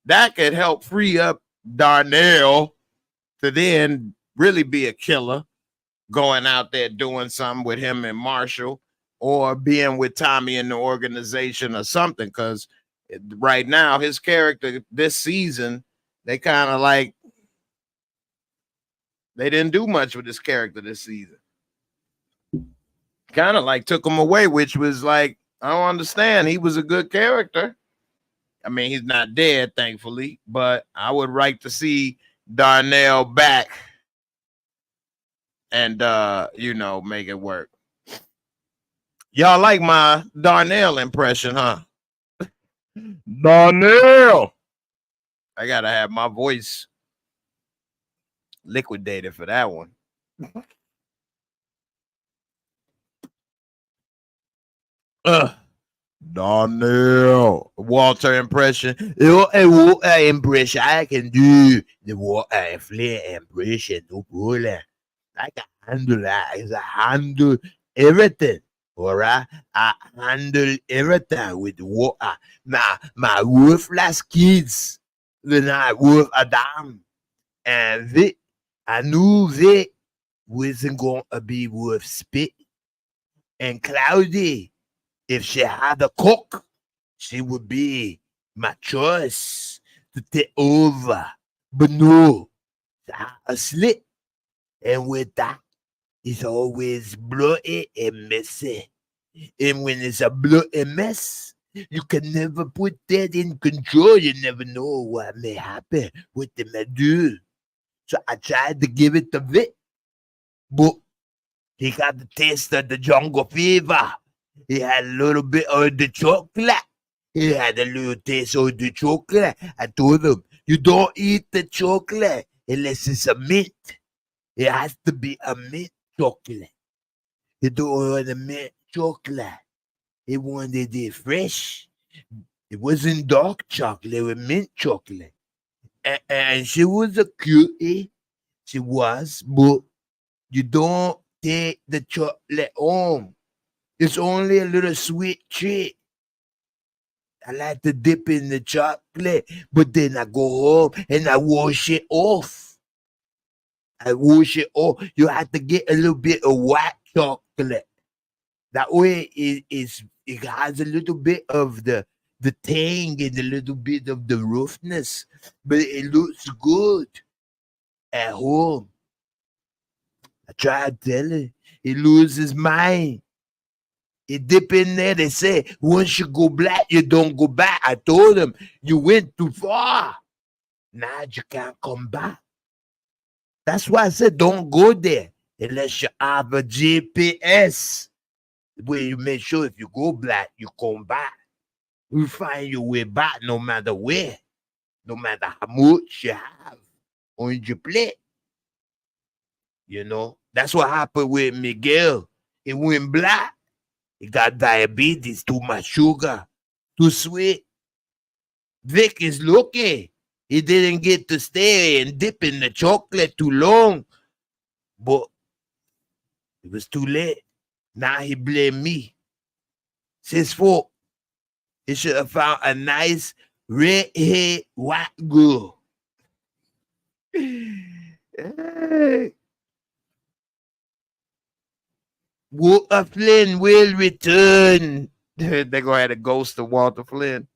C: that could help free up Darnell to then really be a killer, going out there doing something with him and Marshall, or being with Tommy in the organization or something. Because right now, his character this season, they kind of like, they didn't do much with his character this season. Kind of like took him away, which was like, I don't understand. He was a good character. I mean, he's not dead, thankfully, but I would like to see Darnell back and, make it work. Y'all like my Darnell impression, huh? Darnell! I got to have my voice liquidated for that one. Donnell. Walter impression.
B: Impression. I can do the Walter Flynn impression. No problem. I can handle that. I can handle everything. All right. I handle everything with water. My worthless kids. They're not worth a damn. And I knew they wasn't going to be worth spit. And Cloudy, if she had a cook, she would be my choice to take over. But no, she had a slit. And with that, it's always bloody and messy. And when it's a bloody mess, you can never put that in control. You never know what may happen, what they may do. So I tried to give it a bit, but he got the taste of the jungle fever. He had a little bit of the chocolate. He had a little taste of the chocolate. I told him, you don't eat the chocolate unless it's a mint. It has to be a mint chocolate. You don't want a mint chocolate. He wanted it fresh. It wasn't dark chocolate, it was mint chocolate. And she was a cutie. She was, but you don't take the chocolate home. It's only a little sweet treat. I like to dip in the chocolate, but then I go home and I wash it off. You have to get a little bit of white chocolate. That way it has a little bit of the tang and a little bit of the roughness, but it looks good at home. I tried telling, he loses his mind. He dip in there, they say, once you go black, you don't go back. I told him, you went too far. Now you can't come back. That's why I said, don't go there unless you have a GPS. Where you make sure if you go black, you come back. You find your way back no matter where. No matter how much you have on your plate. You know, that's what happened with Miguel. He went black. He got diabetes, too much sugar, too sweet. Vic is lucky. He didn't get to stay and dip in the chocolate too long. But it was too late. Now he blamed me. It's his fault. He should have found a nice red-haired white girl. Walter Flynn will return.
C: They're going to have the ghost of Walter Flynn.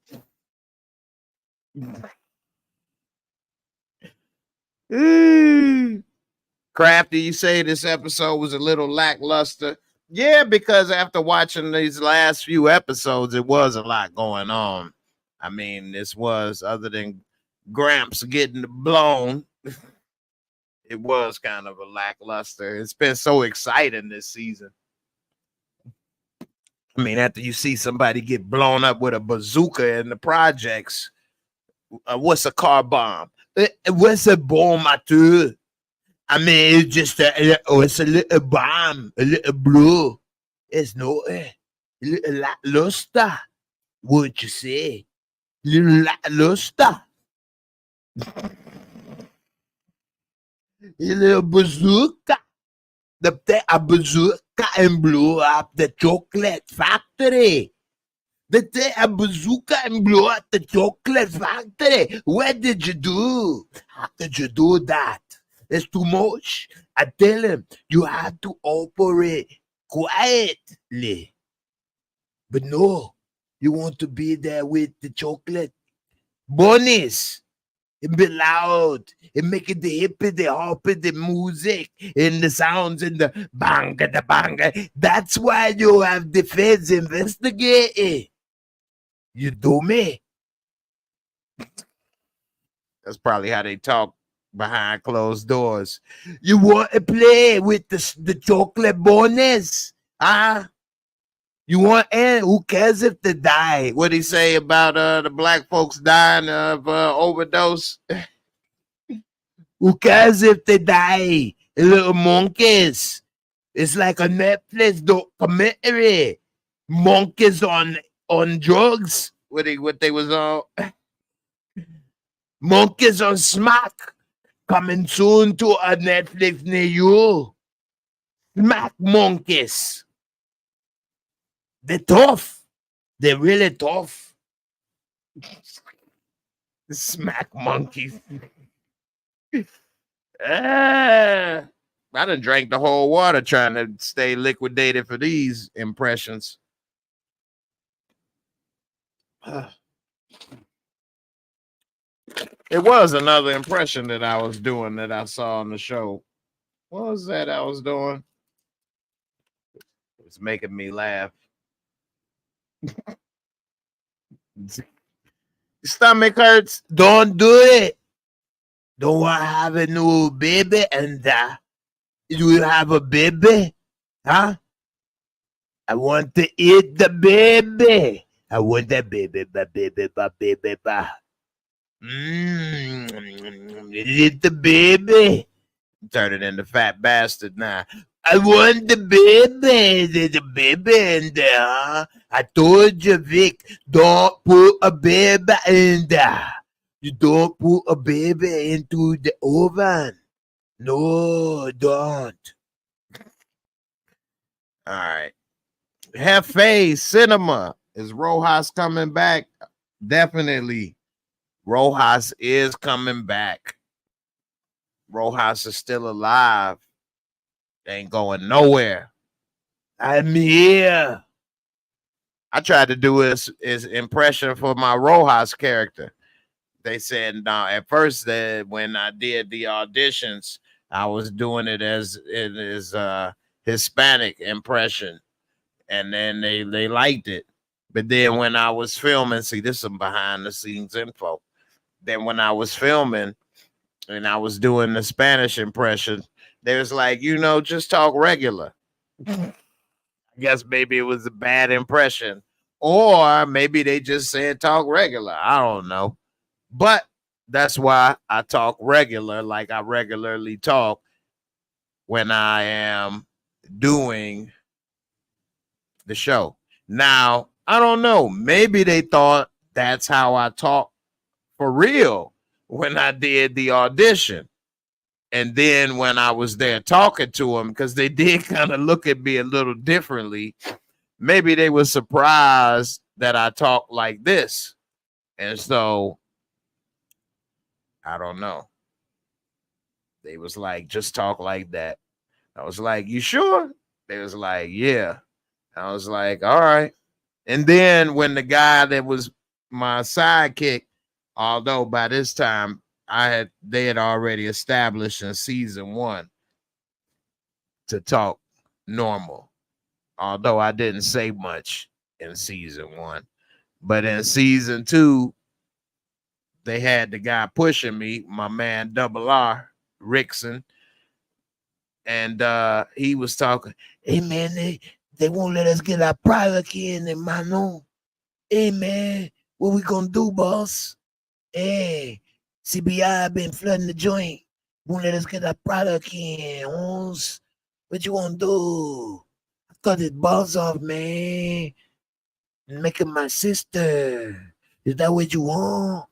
C: Crafty, you say this episode was a little lackluster. Yeah, because after watching these last few episodes, it was a lot going on. I mean, this was, other than Gramps getting blown, it was kind of a lackluster. It's been so exciting this season. I mean, after you see somebody get blown up with a bazooka in the projects, what's a car bomb?
B: What's a bomb at all? I mean, it's just it's a little bomb, a little blue. It's no a little lackluster. What you say? Little lackluster. A little bazooka. A bazooka and blew up the chocolate factory. They take a bazooka and blow up the chocolate factory. What did you do? How could you do that? It's too much. I tell him, you have to operate quietly. But no, you want to be there with the chocolate bunnies. It be loud. It make it the hippie, the hoppy, the music, and the sounds, and the banga, the banga. That's why you have the feds investigating. You do me.
C: That's probably how they talk behind closed doors.
B: You want to play with the chocolate bonus? Huh? You want, and who cares if they die?
C: What he say about the black folks dying of overdose?
B: Who cares if they die? The little monkeys. It's like a Netflix documentary. Monkeys on on drugs.
C: What they was on?
B: Monkeys on smack. Coming soon to a Netflix near you. Smack monkeys. They're tough. They're really tough. Smack monkeys.
C: I done drank the whole water trying to stay liquidated for these impressions. It was another impression that I was doing that I saw on the show. What was that I was doing? It's making me laugh. Stomach hurts.
B: Don't do it. Don't want to have a new baby and you have a baby? Huh? I want to eat the baby. I want the baby, baby. Eat the baby.
C: Turn it into fat bastard now.
B: I want the baby. There's a baby in there. Huh? I told you, Vic, don't put a baby in there. You don't put a baby into the oven. No, don't.
C: All right. Hefe Cinema. Is Rojas coming back? Definitely. Rojas is coming back. Rojas is still alive. Ain't going nowhere.
B: I'm here.
C: I tried to do his impression for my Rojas character. They said no. At first, when I did the auditions, I was doing it as Hispanic impression, and then they liked it. But then when I was filming, see, this is some behind the scenes info. Then when I was filming and I was doing the Spanish impression, they was like, just talk regular. I guess maybe it was a bad impression, or maybe they just said talk regular. I don't know. But that's why I talk regular, like I regularly talk when I am doing the show. Now, I don't know. Maybe they thought that's how I talk for real when I did the audition. And then when I was there talking to them, because they did kind of look at me a little differently, maybe they were surprised that I talk like this. And so, I don't know. They was like, just talk like that. I was like, you sure? They was like, yeah. I was like, all right. And then when the guy that was my sidekick, although by this time they had already established in season 1 to talk normal. Although I didn't say much in season 1. But in season 2, they had the guy pushing me, my man Double R, Rickson. And he was talking,
B: hey man, they won't let us get our product in, hermano. Hey man, what we gonna do, boss? Hey, CBI been flooding the joint. Won't let us get our product in, Holmes. What you wanna do? I cut his balls off, man. Make him my sister. Is that what you want?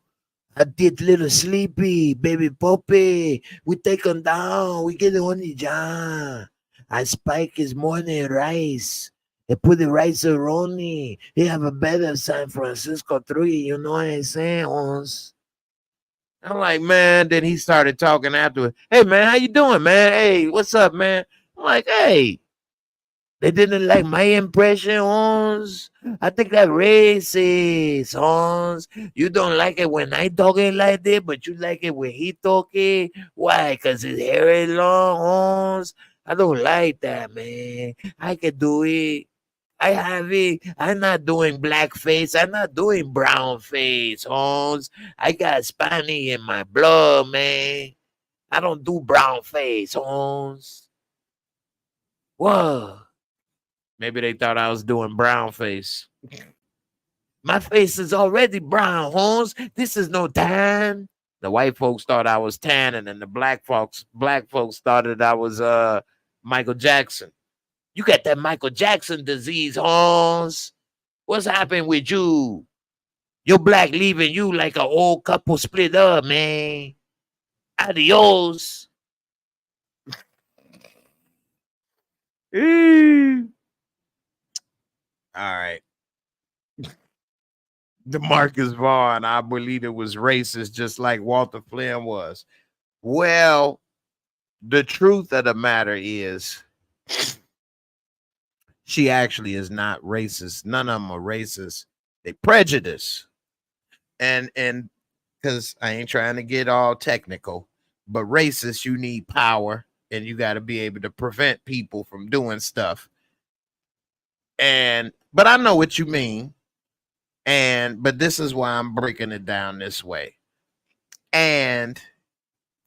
B: I did little Sleepy, baby Poppy. We take him down. We get on the job. I spike his morning rice. They put the rice around me. He have a better San Francisco 3. You know what I'm saying, Ons?
C: I'm like, man. Then he started talking afterwards. Hey, man, how you doing, man? Hey, what's up, man? I'm like, hey.
B: They didn't like my impression, Hans. I think that racist, Hans. You don't like it when I talk it like that, but you like it when he talk it. Why? Because his hair is long, Hans. I don't like that, man. I can do it. I have it. I'm not doing blackface. I'm not doing brown face, Hans. I got Spanish in my blood, man. I don't do brown face, Hans. Whoa.
C: Maybe they thought I was doing brown face.
B: My face is already brown, Holmes. This is no tan.
C: The white folks thought I was tanning, and the black folks thought that I was Michael Jackson.
B: You got that Michael Jackson disease, Holmes.
C: What's happened with you? Your black leaving you like an old couple split up, man. Adios. All right. DeMarcus Vaughn, I believe it was racist, just like Walter Flynn was. Well, the truth of the matter is, she actually is not racist. None of them are racist. They prejudice. And because I ain't trying to get all technical, but racist, you need power and you got to be able to prevent people from doing stuff. But I know what you mean. But this is why I'm breaking it down this way. And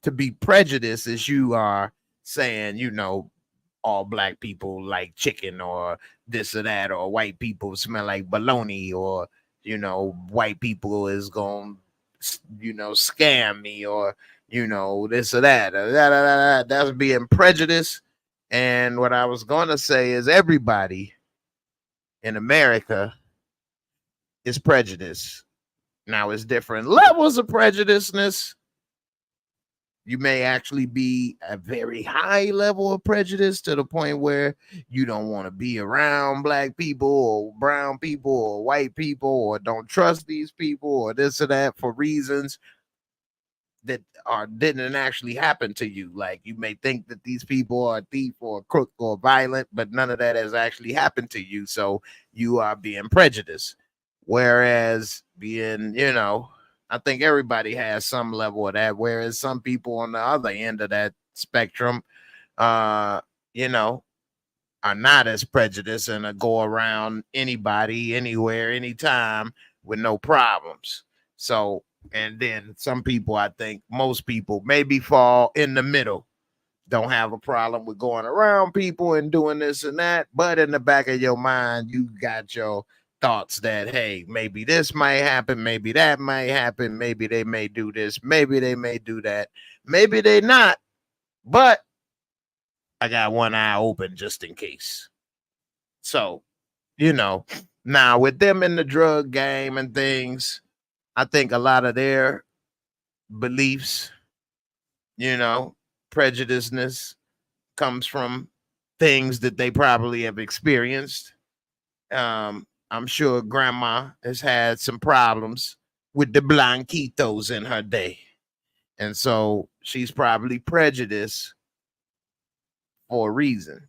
C: to be prejudiced is you are saying, all black people like chicken or this or that, or white people smell like bologna, or, white people is going to, scam me, or, this or that. That's being prejudiced. And what I was going to say is everybody in America is prejudice. Now, it's different levels of prejudiceness. You may actually be a very high level of prejudice to the point where you don't want to be around black people or brown people or white people, or don't trust these people or this or that for reasons that didn't actually happen to you. Like, you may think that these people are a thief or a crook or violent, but none of that has actually happened to you. So you are being prejudiced. Whereas being, I think everybody has some level of that. Whereas some people on the other end of that spectrum, are not as prejudiced and go around anybody, anywhere, anytime with no problems. So, and then some people, I think most people maybe fall in the middle, don't have a problem with going around people and doing this and that. But in the back of your mind, you got your thoughts that, hey, maybe this might happen, maybe that might happen, maybe they may do this, maybe they may do that, maybe they not, but I got one eye open just in case. So, now with them in the drug game and things, I think a lot of their beliefs, prejudiceness comes from things that they probably have experienced. I'm sure grandma has had some problems with the blanquitos in her day. And so she's probably prejudiced for a reason,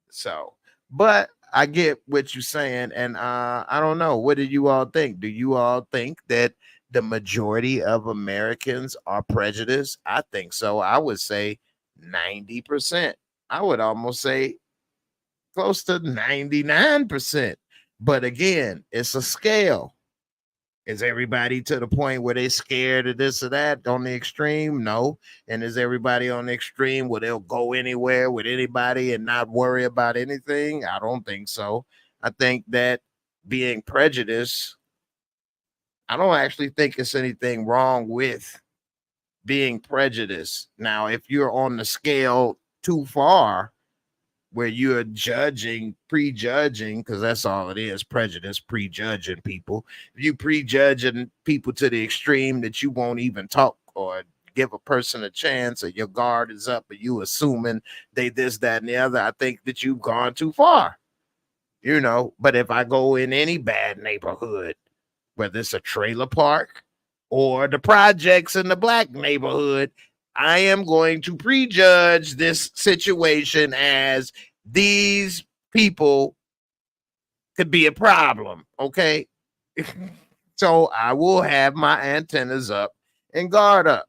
C: So, but I get what you're saying. And I don't know. What do you all think? Do you all think that the majority of Americans are prejudiced? I think so. I would say 90%. I would almost say close to 99%. But again, it's a scale. Is everybody to the point where they're scared of this or that on the extreme? No. And is everybody on the extreme where they'll go anywhere with anybody and not worry about anything? I don't think so. I think that being prejudiced, I don't actually think it's anything wrong with being prejudiced. Now, if you're on the scale too far, where you're prejudging, because that's all it is, prejudice, prejudging people. If you prejudging people to the extreme that you won't even talk or give a person a chance, or your guard is up, or you assuming they this, that, and the other, I think that you've gone too far. But if I go in any bad neighborhood, whether it's a trailer park or the projects in the black neighborhood, I am going to prejudge this situation as these people could be a problem. Okay. So I will have my antennas up and guard up.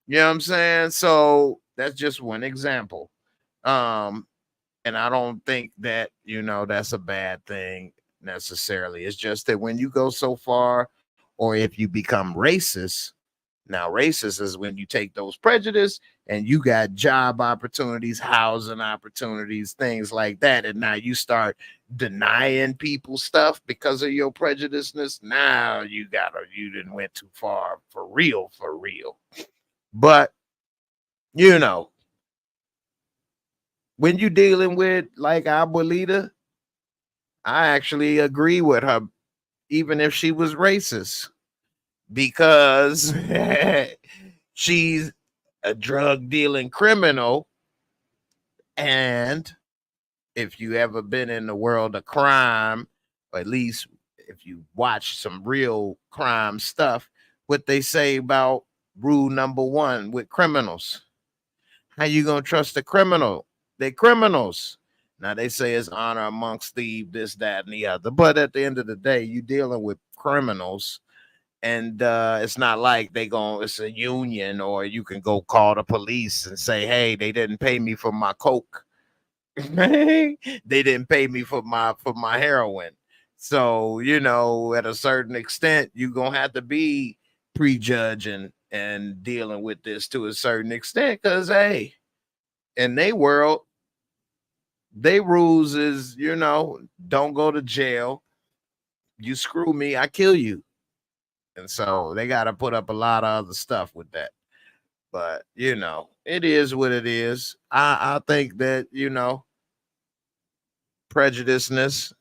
C: You know what I'm saying? So that's just one example. And I don't think that, that's a bad thing necessarily. It's just that when you go so far, or if you become racist, now racist is when you take those prejudice and you got job opportunities, housing opportunities, things like that. And now you start denying people stuff because of your prejudiceness. Now you didn't went too far for real. But, when you dealing with like Abuelita, I actually agree with her, even if she was racist, because she's a drug dealing criminal. And if you ever been in the world of crime, or at least if you watch some real crime stuff, what they say about rule number one with criminals. How you gonna trust a criminal? They criminals. Now they say it's honor amongst thieves, this, that, and the other. But at the end of the day, you dealing with criminals, and it's not like it's a union, or you can go call the police and say, hey, they didn't pay me for my coke. They didn't pay me for my heroin. So, at a certain extent, you're gonna have to be prejudging and dealing with this to a certain extent, because hey, in their world, they rules is, don't go to jail. You screw me, I kill you. And so they got to put up a lot of other stuff with that. But, it is what it is. I think that, prejudiceness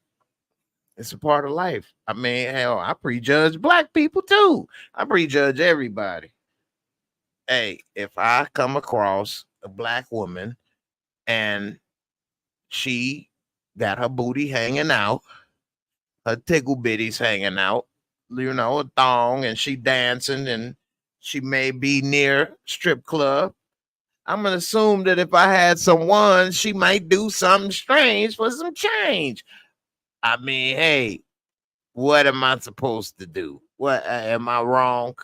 C: is a part of life. I mean, hell, I prejudge black people too. I prejudge everybody. Hey, if I come across a black woman and she got her booty hanging out, her tickle bitties hanging out, a thong, and she dancing, and she may be near strip club, I'm gonna assume that if I had someone, she might do something strange for some change. I mean, hey, what am I supposed to do? What am I wrong?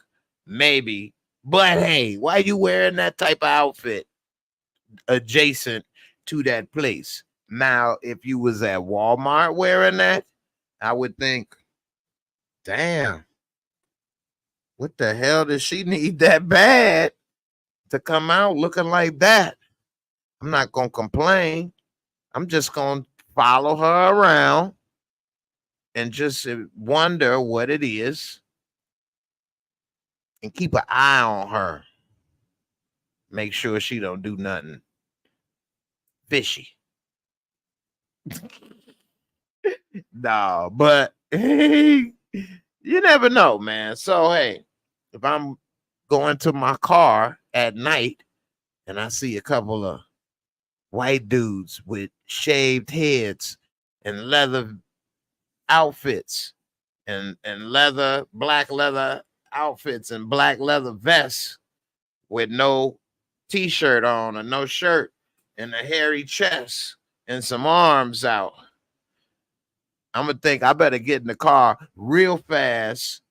C: Maybe, but hey, why you wearing that type of outfit adjacent to that place? Now, if you was at Walmart wearing that, I would think, damn, what the hell does she need that bad to come out looking like that? I'm not going to complain. I'm just going to follow her around and just wonder what it is and keep an eye on her. Make sure she don't do nothing fishy. No, but you never know, man. So, hey, if I'm going to my car at night and I see a couple of white dudes with shaved heads and leather outfits and black leather outfits and black leather vests with no t-shirt on or no shirt and a hairy chest and some arms out, I'm gonna think I better get in the car real fast,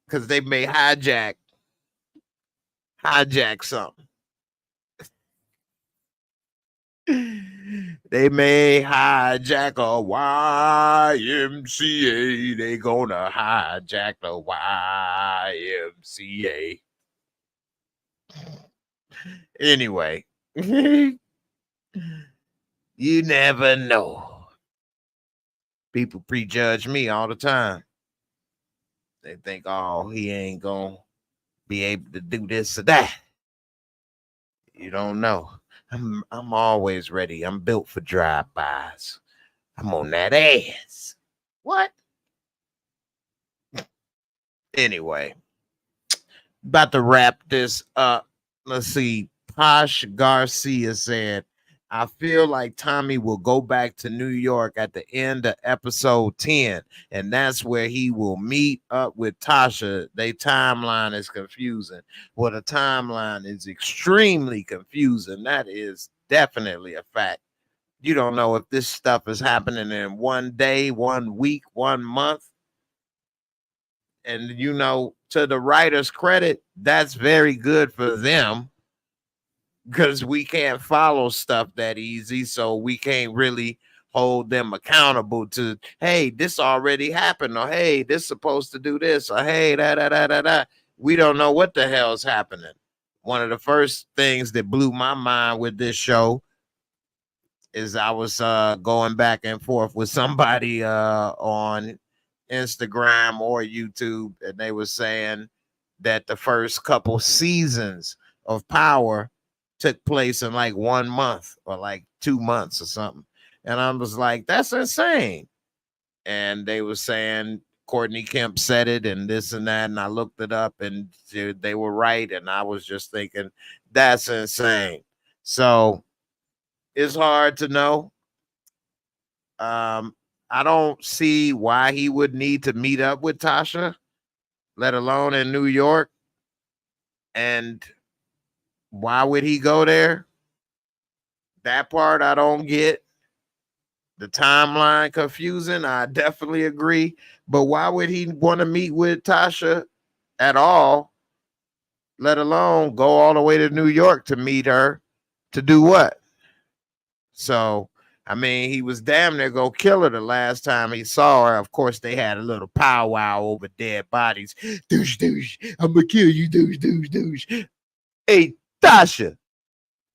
C: because they may hijack something. They may hijack a YMCA. They gonna hijack the YMCA. Anyway, you never know. People prejudge me all the time. They think, oh, he ain't gonna be able to do this or that. You don't know. I'm always ready. I'm built for drive-bys. I'm on that ass. What? Anyway, about to wrap this up. Let's see. Posh Garcia said, I feel like Tommy will go back to New York at the end of episode 10, and that's where he will meet up with Tasha. Their timeline is confusing. Well, the timeline is extremely confusing. That is definitely a fact. You don't know if this stuff is happening in one day, 1 week, 1 month. And, to the writer's credit, that's very good for them, because we can't follow stuff that easy. So we can't really hold them accountable to, hey, this already happened, or hey, this supposed to do this, or hey, da. We don't know what the hell's happening. One of the first things that blew my mind with this show is I was going back and forth with somebody on Instagram or YouTube, and they were saying that the first couple seasons of Power took place in like 1 month or like 2 months or something. And I was like, that's insane. And they were saying Courtney Kemp said it and this and that. And I looked it up and they were right. And I was just thinking, that's insane. So it's hard to know. I don't see why he would need to meet up with Tasha, let alone in New York. And why would he go there? That part I don't get. The timeline confusing. I definitely agree. But why would he want to meet with Tasha at all, let alone go all the way to New York to meet her to do what? So, I mean, he was damn near go kill her the last time he saw her. Of course, they had a little powwow over dead bodies. Douche, douche. I'm going to kill you, douche, douche, douche. Hey, Tasha,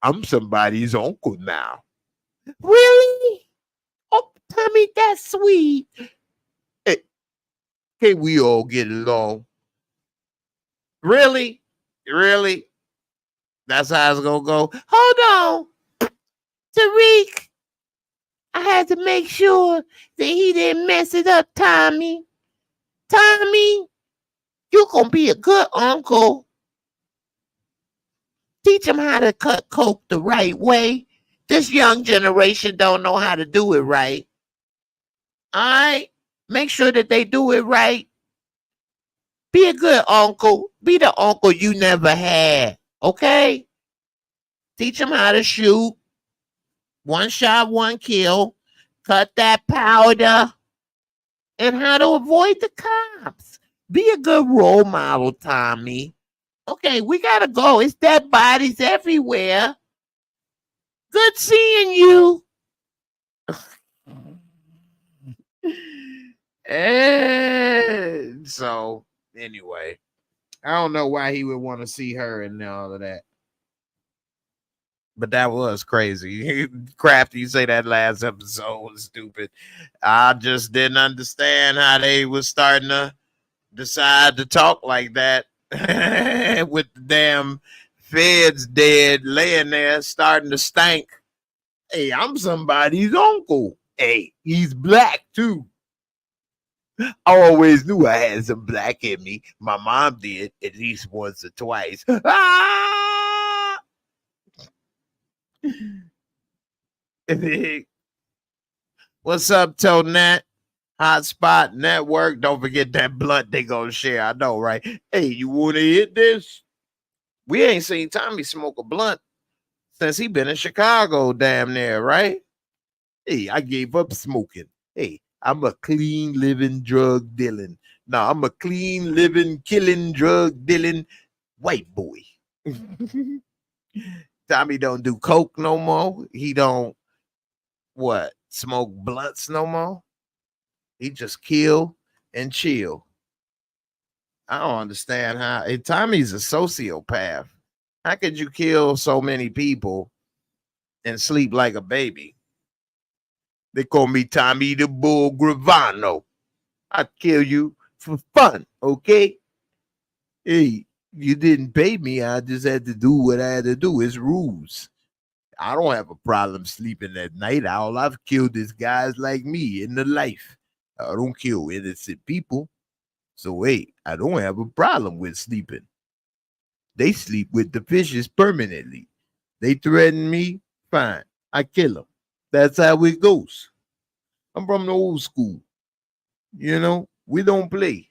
C: I'm somebody's uncle now. Really? Oh, Tommy, that's sweet. Hey, can't we all get along? Really? Really? That's how it's going to go? Hold on. Tariq, I had to make sure that he didn't mess it up, Tommy. Tommy, you're going to be a good uncle. Teach him how to cut coke the right way. This young generation don't know how to do it right. All right? Make sure that they do it right. Be a good uncle. Be the uncle you never had. Okay? Teach him how to shoot. One shot, one kill. Cut that powder. And how to avoid the cops. Be a good role model, Tommy. Okay, we gotta go. It's dead bodies everywhere. Good seeing you. And so, anyway, I don't know why he would want to see her and all of that. But that was crazy. Crafty, you say that last episode was stupid. I just didn't understand how they was starting to decide to talk like that with the damn feds dead laying there starting to stink. Hey, I'm somebody's uncle. Hey, he's black too. I always knew I had some black in me. My mom did at least once or twice. Ah! What's up, Tonat? Hotspot Network. Don't forget that blunt they gonna share. I know, right? Hey, you wanna hit this? We ain't seen Tommy smoke a blunt since he been in Chicago, damn near, right? Hey, I gave up smoking. Hey, I'm a clean living drug dealing. No, I'm a clean living killing drug dealing white boy. Tommy don't do coke no more. He don't smoke blunts no more. He just kill and chill. I don't understand how. Tommy's a sociopath. How could you kill so many people and sleep like a baby? They call me Tommy the Bull Gravano. I'd kill you for fun, okay? Hey, you didn't pay me. I just had to do what I had to do. It's rules. I don't have a problem sleeping at night. All I've killed is guys like me in the life. I don't kill innocent people. So, hey, I don't have a problem with sleeping. They sleep with the fishes permanently. They threaten me, fine. I kill them. That's how it goes. I'm from the old school. You know, we don't play.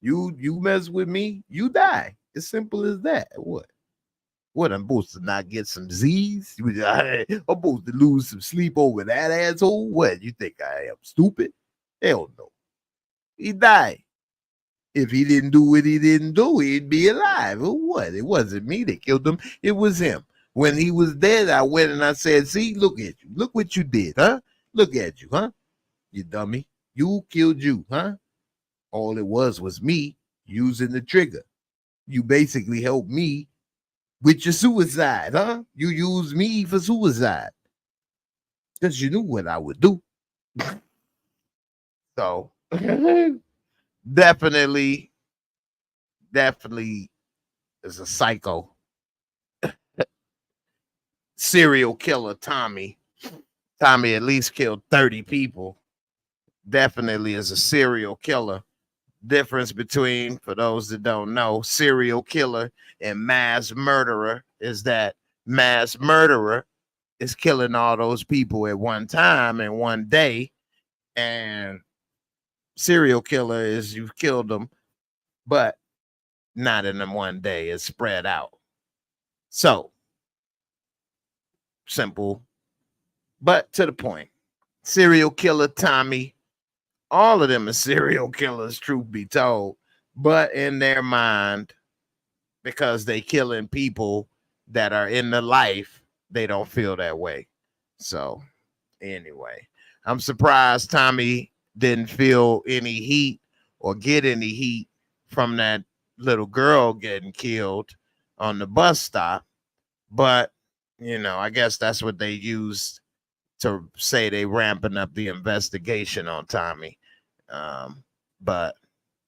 C: You mess with me, you die. As simple as that. What, I'm supposed to not get some Z's? I'm supposed to lose some sleep over that asshole? What, you think I am stupid? Hell no. He died. If he didn't do what he didn't do, he'd be alive. Or what? It wasn't me that killed him. It was him. When he was dead, I went and I said, see, look at you. Look what you did, huh? Look at you, huh? You dummy. You killed you, huh? All it was me using the trigger. You basically helped me with your suicide, huh? You used me for suicide. Because you knew what I would do. So, definitely is a psycho. Serial killer, Tommy Tommy at least killed 30 people. Definitely is a serial killer. Difference between, for those that don't know, serial killer and mass murderer is that mass murderer is killing all those people at one time in one day, and serial killer is you've killed them, but not in them one day. It's spread out. So simple, but to the point. Serial killer Tommy, all of them are serial killers, truth be told, but in their mind, because they killing people that are in the life, they don't feel that way. So anyway, I'm surprised Tommy didn't feel any heat or get any heat from that little girl getting killed on the bus stop. But, you know, I guess that's what they used to say they ramping up the investigation on Tommy. But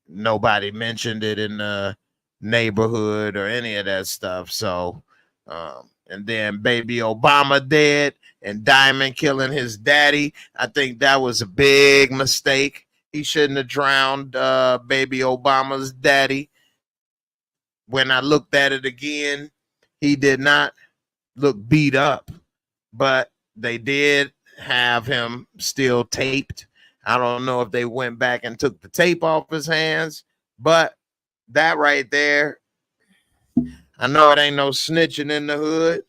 C: nobody mentioned it in the neighborhood or any of that stuff. So, and then baby Obama dead and Diamond killing his daddy. I think that was a big mistake. He shouldn't have drowned baby Obama's daddy. When I looked at it again, he did not look beat up, but they did have him still taped. I don't know if they went back and took the tape off his hands, but that right there, I know it ain't no snitching in the hood,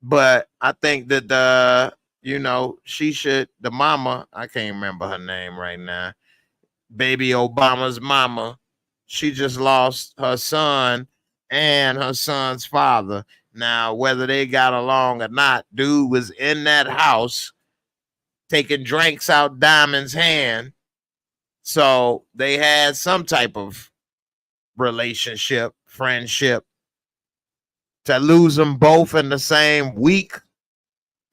C: but I think that you know, she should, the mama, I can't remember her name right now, baby Obama's mama, she just lost her son and her son's father. Now, whether they got along or not, dude was in that house taking drinks out Diamond's hand. So they had some type of relationship, friendship. To lose them both in the same week,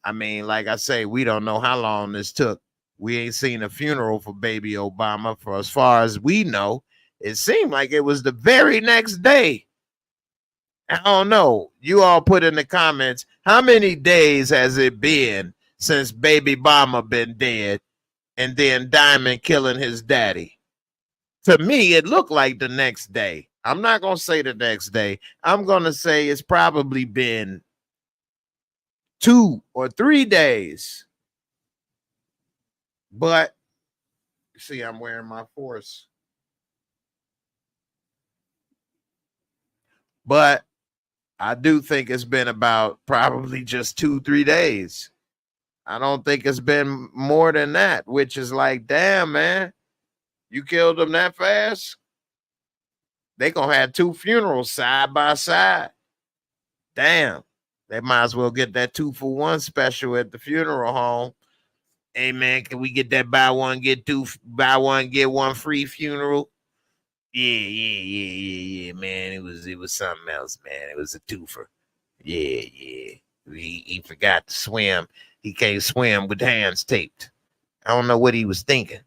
C: I mean, like I say, we don't know how long this took. We ain't seen a funeral for baby Obama. For as far as we know, it seemed like it was the very next day. I don't know. You all put in the comments, how many days has it been since baby Obama been dead and then Diamond killing his daddy? To me, it looked like the next day. I'm not going to say the next day. I'm going to say it's probably been 2 or 3 days. But, see, I'm wearing my Force. But I do think it's been about probably just 2-3 days. I don't think it's been more than that, which is like, damn, man, you killed them that fast? They gonna have 2 funerals side by side. Damn, they might as well get that 2-for-1 special at the funeral home. Hey, man, can we get that buy one, get one free funeral? Yeah, man. It was something else, man. It was a twofer. Yeah. He forgot to swim. He can't swim with hands taped. I don't know what he was thinking.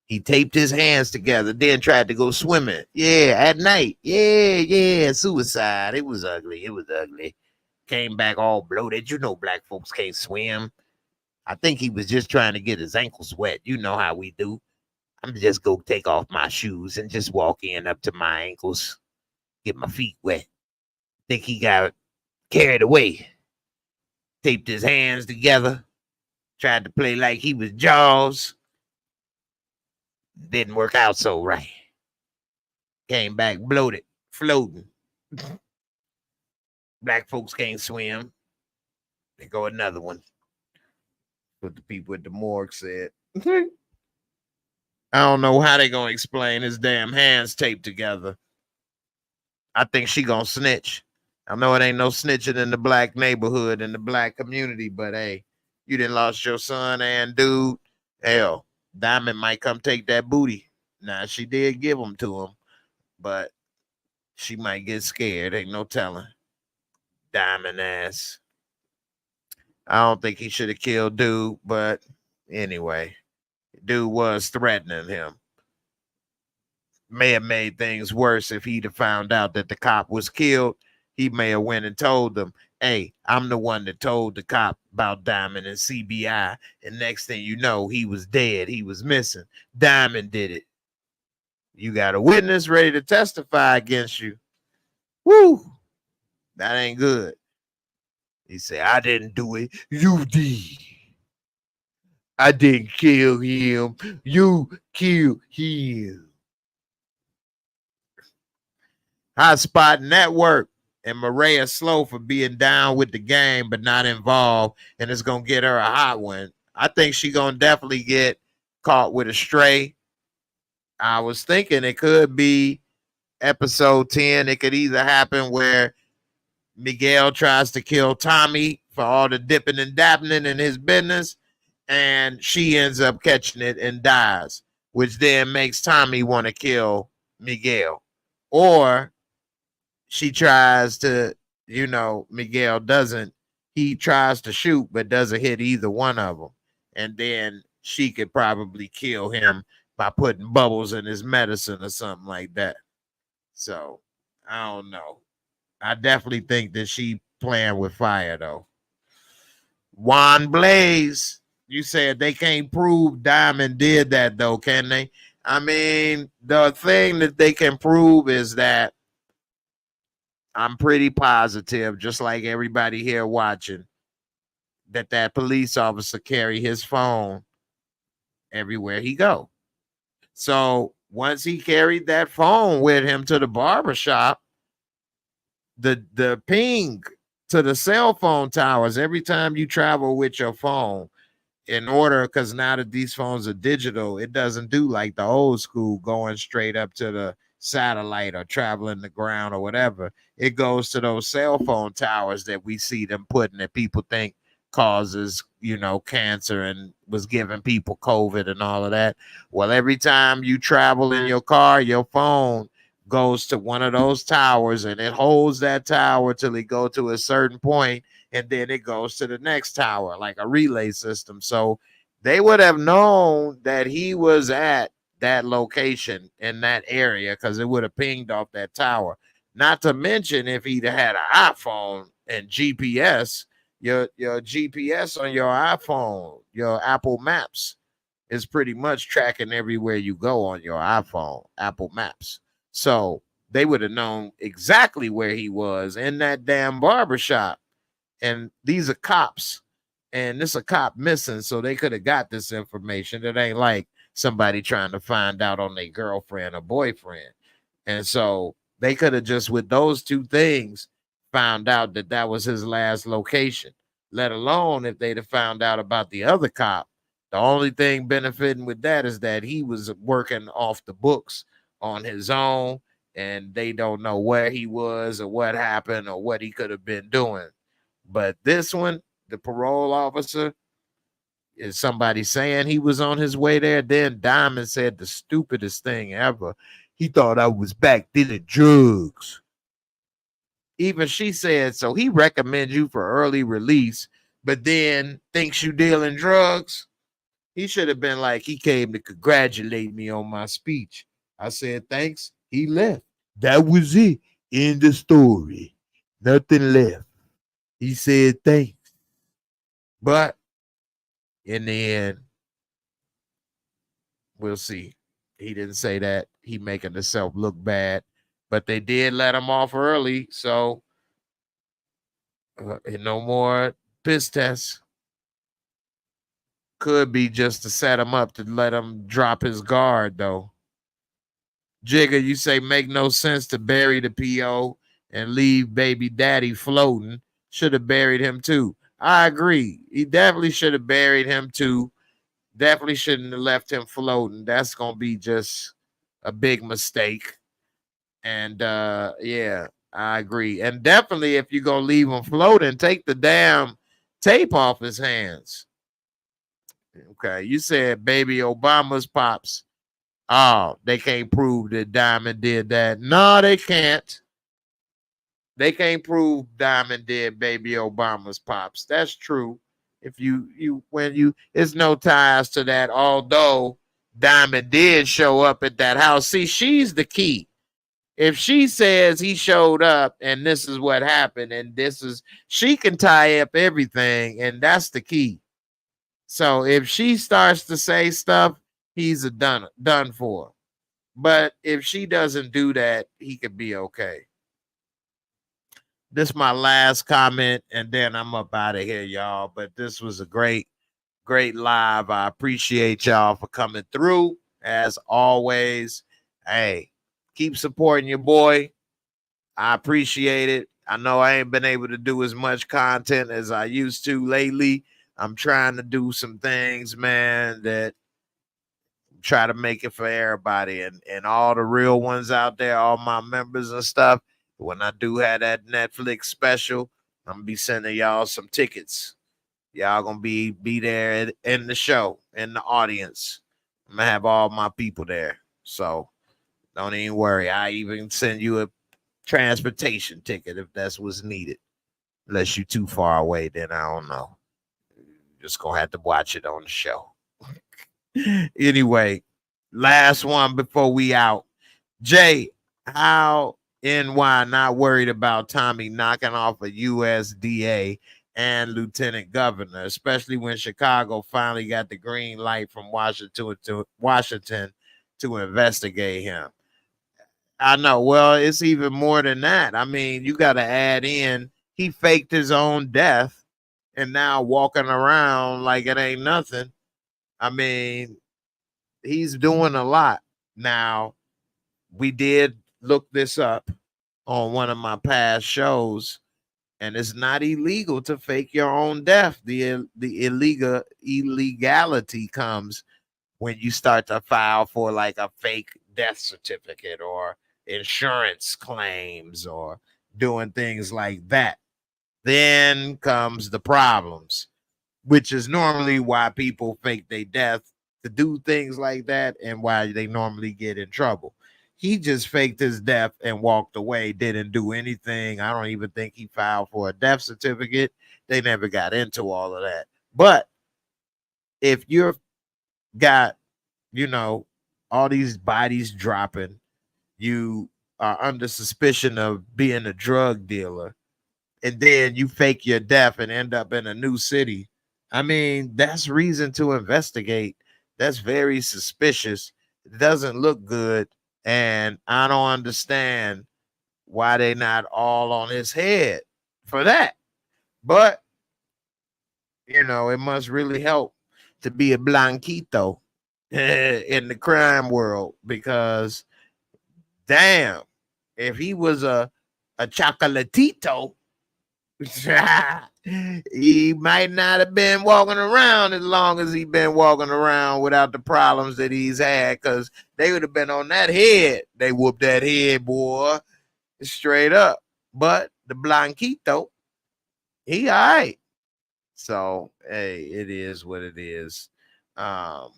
C: He taped his hands together, then tried to go swimming. Yeah, at night. Yeah. Suicide. It was ugly. Came back all bloated. You know black folks can't swim. I think he was just trying to get his ankles wet. You know how we do. I'm just go take off my shoes and just walk in up to my ankles, get my feet wet. Think he got carried away. Taped his hands together. Tried to play like he was Jaws. Didn't work out so right. Came back bloated, floating. Black folks can't swim. There go another one. What the people at the morgue said. I don't know how they gonna explain his damn hands taped together. I think she gonna snitch. I know it ain't no snitching in the black neighborhood, in the black community, but hey, you done lost your son and dude. Hell, Diamond might come take that booty. Now, she did give him to him, but she might get scared. Ain't no telling. Diamond ass. I don't think he should have killed dude, but anyway, dude was threatening him. May have made things worse if he'd have found out that the cop was killed. He may have went and told them, hey, I'm the one that told the cop about Diamond and CBI. And next thing you know, he was dead. He was missing. Diamond did it. You got a witness ready to testify against you. Woo! That ain't good. He said, I didn't do it. You did. I didn't kill him. You killed him. Hotspot Network and Maria slow for being down with the game but not involved, and it's gonna get her a hot one. I think she gonna definitely get caught with a stray. I was thinking it could be episode 10. It could either happen where Miguel tries to kill Tommy for all the dipping and dabbing in his business, and she ends up catching it and dies, which then makes Tommy want to kill Miguel. Or she tries to, Miguel doesn't, he tries to shoot but doesn't hit either one of them. And then she could probably kill him by putting bubbles in his medicine or something like that. So, I don't know. I definitely think that she playing with fire, though. Juan Blaze, you said they can't prove Diamond did that, though, can they? I mean, the thing that they can prove is that I'm pretty positive, just like everybody here watching, that police officer carry his phone everywhere he go. So once he carried that phone with him to the barbershop, the ping to the cell phone towers every time you travel with your phone, in order, because now that these phones are digital, it doesn't do like the old school going straight up to the satellite or traveling the ground or whatever. It goes to those cell phone towers that we see them putting that people think causes, cancer and was giving people COVID and all of that. Well, every time you travel in your car, your phone goes to one of those towers and it holds that tower till it go to a certain point, and then it goes to the next tower like a relay system. So they would have known that he was at that location in that area because it would have pinged off that tower. Not to mention if he'd had an iPhone and GPS, your GPS on your iPhone, your Apple Maps is pretty much tracking everywhere you go on your iPhone, Apple Maps. So they would have known exactly where he was in that damn barbershop. And these are cops, and this a cop missing, so they could have got this information. It ain't like somebody trying to find out on their girlfriend or boyfriend. And so they could have just, with those two things, found out that was his last location, let alone if they'd have found out about the other cop. The only thing benefiting with that is that he was working off the books on his own, and they don't know where he was or what happened or what he could have been doing. But this one, the parole officer, is somebody saying he was on his way there. Then Diamond said the stupidest thing ever. He thought I was back dealing drugs. Even she said, so he recommends you for early release, but then thinks you dealing drugs. He should have been like, he came to congratulate me on my speech. I said, thanks. He left. That was it. End the story. Nothing left. He said thanks. But in the end, we'll see. He didn't say that. He making himself look bad. But they did let him off early. So no more piss tests. Could be just to set him up to let him drop his guard, though. Jigga, you say make no sense to bury the PO and leave baby daddy floating. Should have buried him too. I agree. He definitely should have buried him too. Definitely shouldn't have left him floating. That's going to be just a big mistake. And yeah, I agree. And definitely if you're going to leave him floating, take the damn tape off his hands. Okay, you said baby Obama's pops. Oh, they can't prove that Diamond did that. No, they can't. They can't prove Diamond did baby Obama's pops. That's true. If it's no ties to that. Although Diamond did show up at that house. See, she's the key. If she says he showed up and this is what happened and she can tie up everything, and that's the key. So if she starts to say stuff, he's done for. But if she doesn't do that, he could be okay. This is my last comment, and then I'm up out of here, y'all. But this was a great live. I appreciate y'all for coming through. As always, hey, keep supporting your boy. I appreciate it. I know I ain't been able to do as much content as I used to lately. I'm trying to do some things, man, that try to make it for everybody and all the real ones out there, all my members and stuff. When I do have that Netflix special, I'm gonna be sending y'all some tickets. Y'all gonna be there in the show, in the audience. I'm gonna have all my people there. So don't even worry. I even send you a transportation ticket if that's what's needed. Unless you're too far away, then I don't know. Just gonna have to watch it on the show. Anyway, last one before we out. Jay, how NY not worried about Tommy knocking off a USDA and lieutenant governor, especially when Chicago finally got the green light from Washington to investigate him? I know. Well, it's even more than that. I mean, you got to add in he faked his own death and now walking around like it ain't nothing. I mean, he's doing a lot. Now, we did look this up on one of my past shows, and it's not illegal to fake your own death. The illegality comes when you start to file for like a fake death certificate or insurance claims or doing things like that. Then comes the problems, which is normally why people fake their death, to do things like that, and why they normally get in trouble. He just faked his death and walked away, didn't do anything. I don't even think he filed for a death certificate. They never got into all of that. But if you've got, all these bodies dropping, you are under suspicion of being a drug dealer, and then you fake your death and end up in a new city. I mean, that's reason to investigate. That's very suspicious. It doesn't look good. And I don't understand why they not all on his head for that. But, it must really help to be a blanquito in the crime world, because damn, if he was a chocolatito, he might not have been walking around as long as he been walking around without the problems that he's had, because they would have been on that head. They whooped that head, boy, straight up. But the Blanquito, he all right. So, hey, it is what it is. And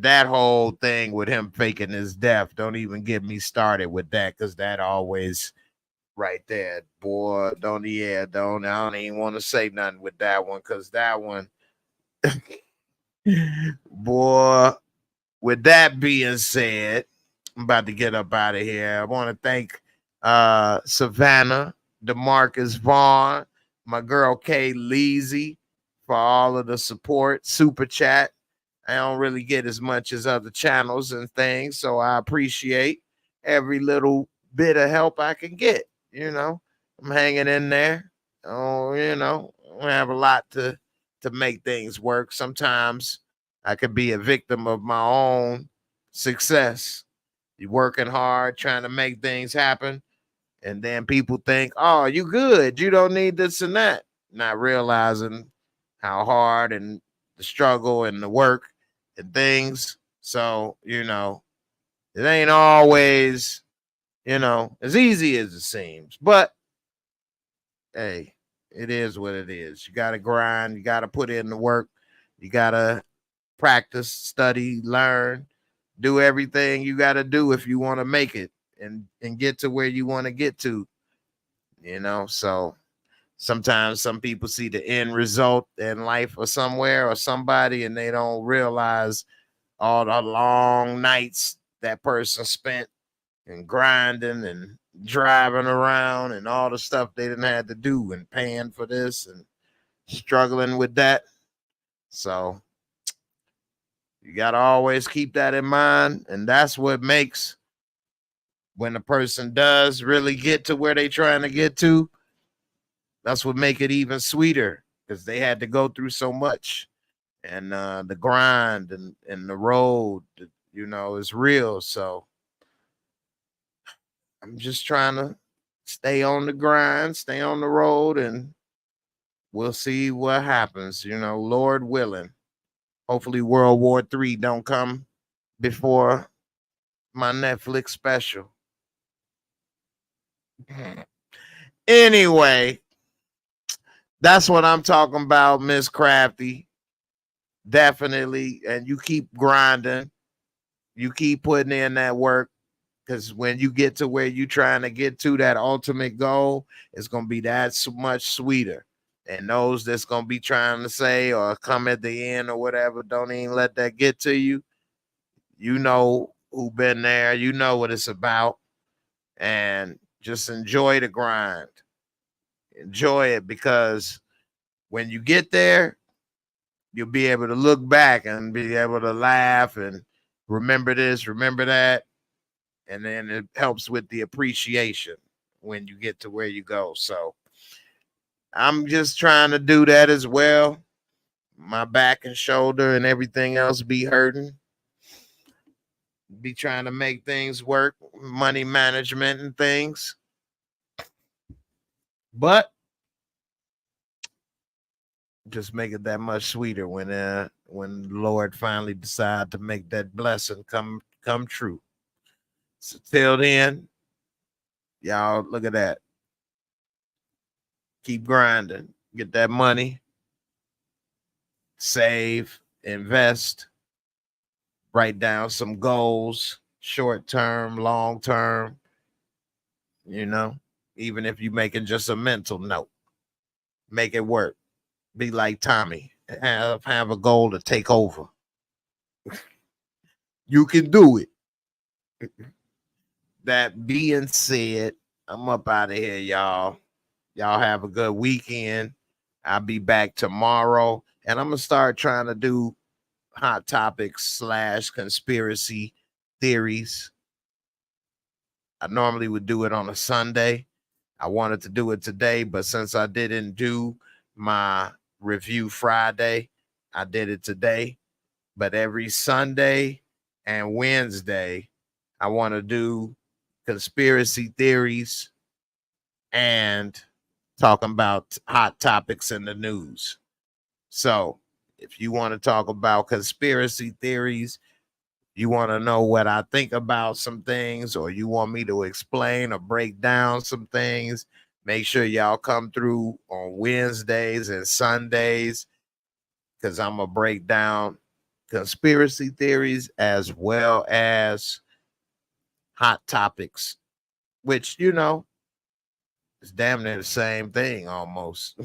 C: that whole thing with him faking his death, don't even get me started with that, because that always right there, boy. I don't even want to say nothing with that one, because that one, boy. With that being said, I'm about to get up out of here. I want to thank Savannah, DeMarcus Vaughn, my girl Kay Leasy for all of the support, super chat. I don't really get as much as other channels and things, so I appreciate every little bit of help I can get. I'm hanging in there. Oh, I don't have a lot to make things work. Sometimes I could be a victim of my own success. You're working hard, trying to make things happen, and then people think, oh, you good. You don't need this and that. Not realizing how hard and the struggle and the work and things. So, it ain't always, as easy as it seems. But, hey, it is what it is. You got to grind. You got to put in the work. You got to practice, study, learn, do everything you got to do if you want to make it and get to where you want to get to, So sometimes some people see the end result in life or somewhere or somebody, and they don't realize all the long nights that person spent and grinding and driving around and all the stuff they didn't have to do and paying for this and struggling with that. So you got to always keep that in mind. And that's what makes, when a person does really get to where they're trying to get to, that's what make it even sweeter, because they had to go through so much. And the grind and the road, you know, is real. So I'm just trying to stay on the grind, stay on the road, and we'll see what happens, you know, Lord willing. Hopefully World War III don't come before my Netflix special. Anyway, that's what I'm talking about, Miss Crafty. Definitely. And you keep grinding. You keep putting in that work, because when you get to where you're trying to get to, that ultimate goal, it's going to be that much sweeter. And those that's going to be trying to say or come at the end or whatever, don't even let that get to you. You know who been there. You know what it's about. And just enjoy the grind. Enjoy it, because when you get there, you'll be able to look back and be able to laugh and remember this, remember that. And then it helps with the appreciation when you get to where you go. So I'm just trying to do that as well. My back and shoulder and everything else be hurting. Be trying to make things work, money management and things. But just make it that much sweeter when Lord finally decide to make that blessing come true. So till then, y'all, look at that. Keep grinding. Get that money. Save, invest, write down some goals, short term, long term, you know, even if you're making just a mental note, make it work. Be like Tommy, have a goal to take over. You can do it. That being said, I'm up out of here, y'all. Y'all have a good weekend. I'll be back tomorrow, and I'm going to start trying to do hot topics / conspiracy theories. I normally would do it on a Sunday. I wanted to do it today, but since I didn't do my review Friday, I did it today. But every Sunday and Wednesday, I want to do conspiracy theories and talking about hot topics in the news. So if you want to talk about conspiracy theories, you want to know what I think about some things, or you want me to explain or break down some things, make sure y'all come through on Wednesdays and Sundays, because I'm going to break down conspiracy theories as well as hot topics, which, you know, is damn near the same thing almost.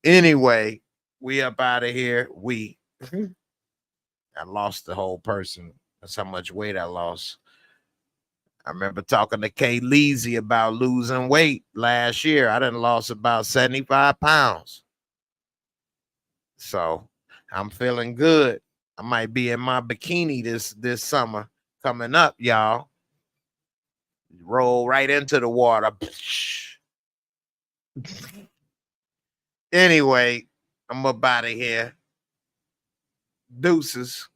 C: Anyway, we up out of here. I lost the whole person. That's how much weight I lost. I remember talking to Kay Leasy about losing weight last year. I done lost about 75 pounds. So I'm feeling good. I might be in my bikini this summer coming up, y'all. Roll right into the water. Anyway, I'm up out of here. Deuces.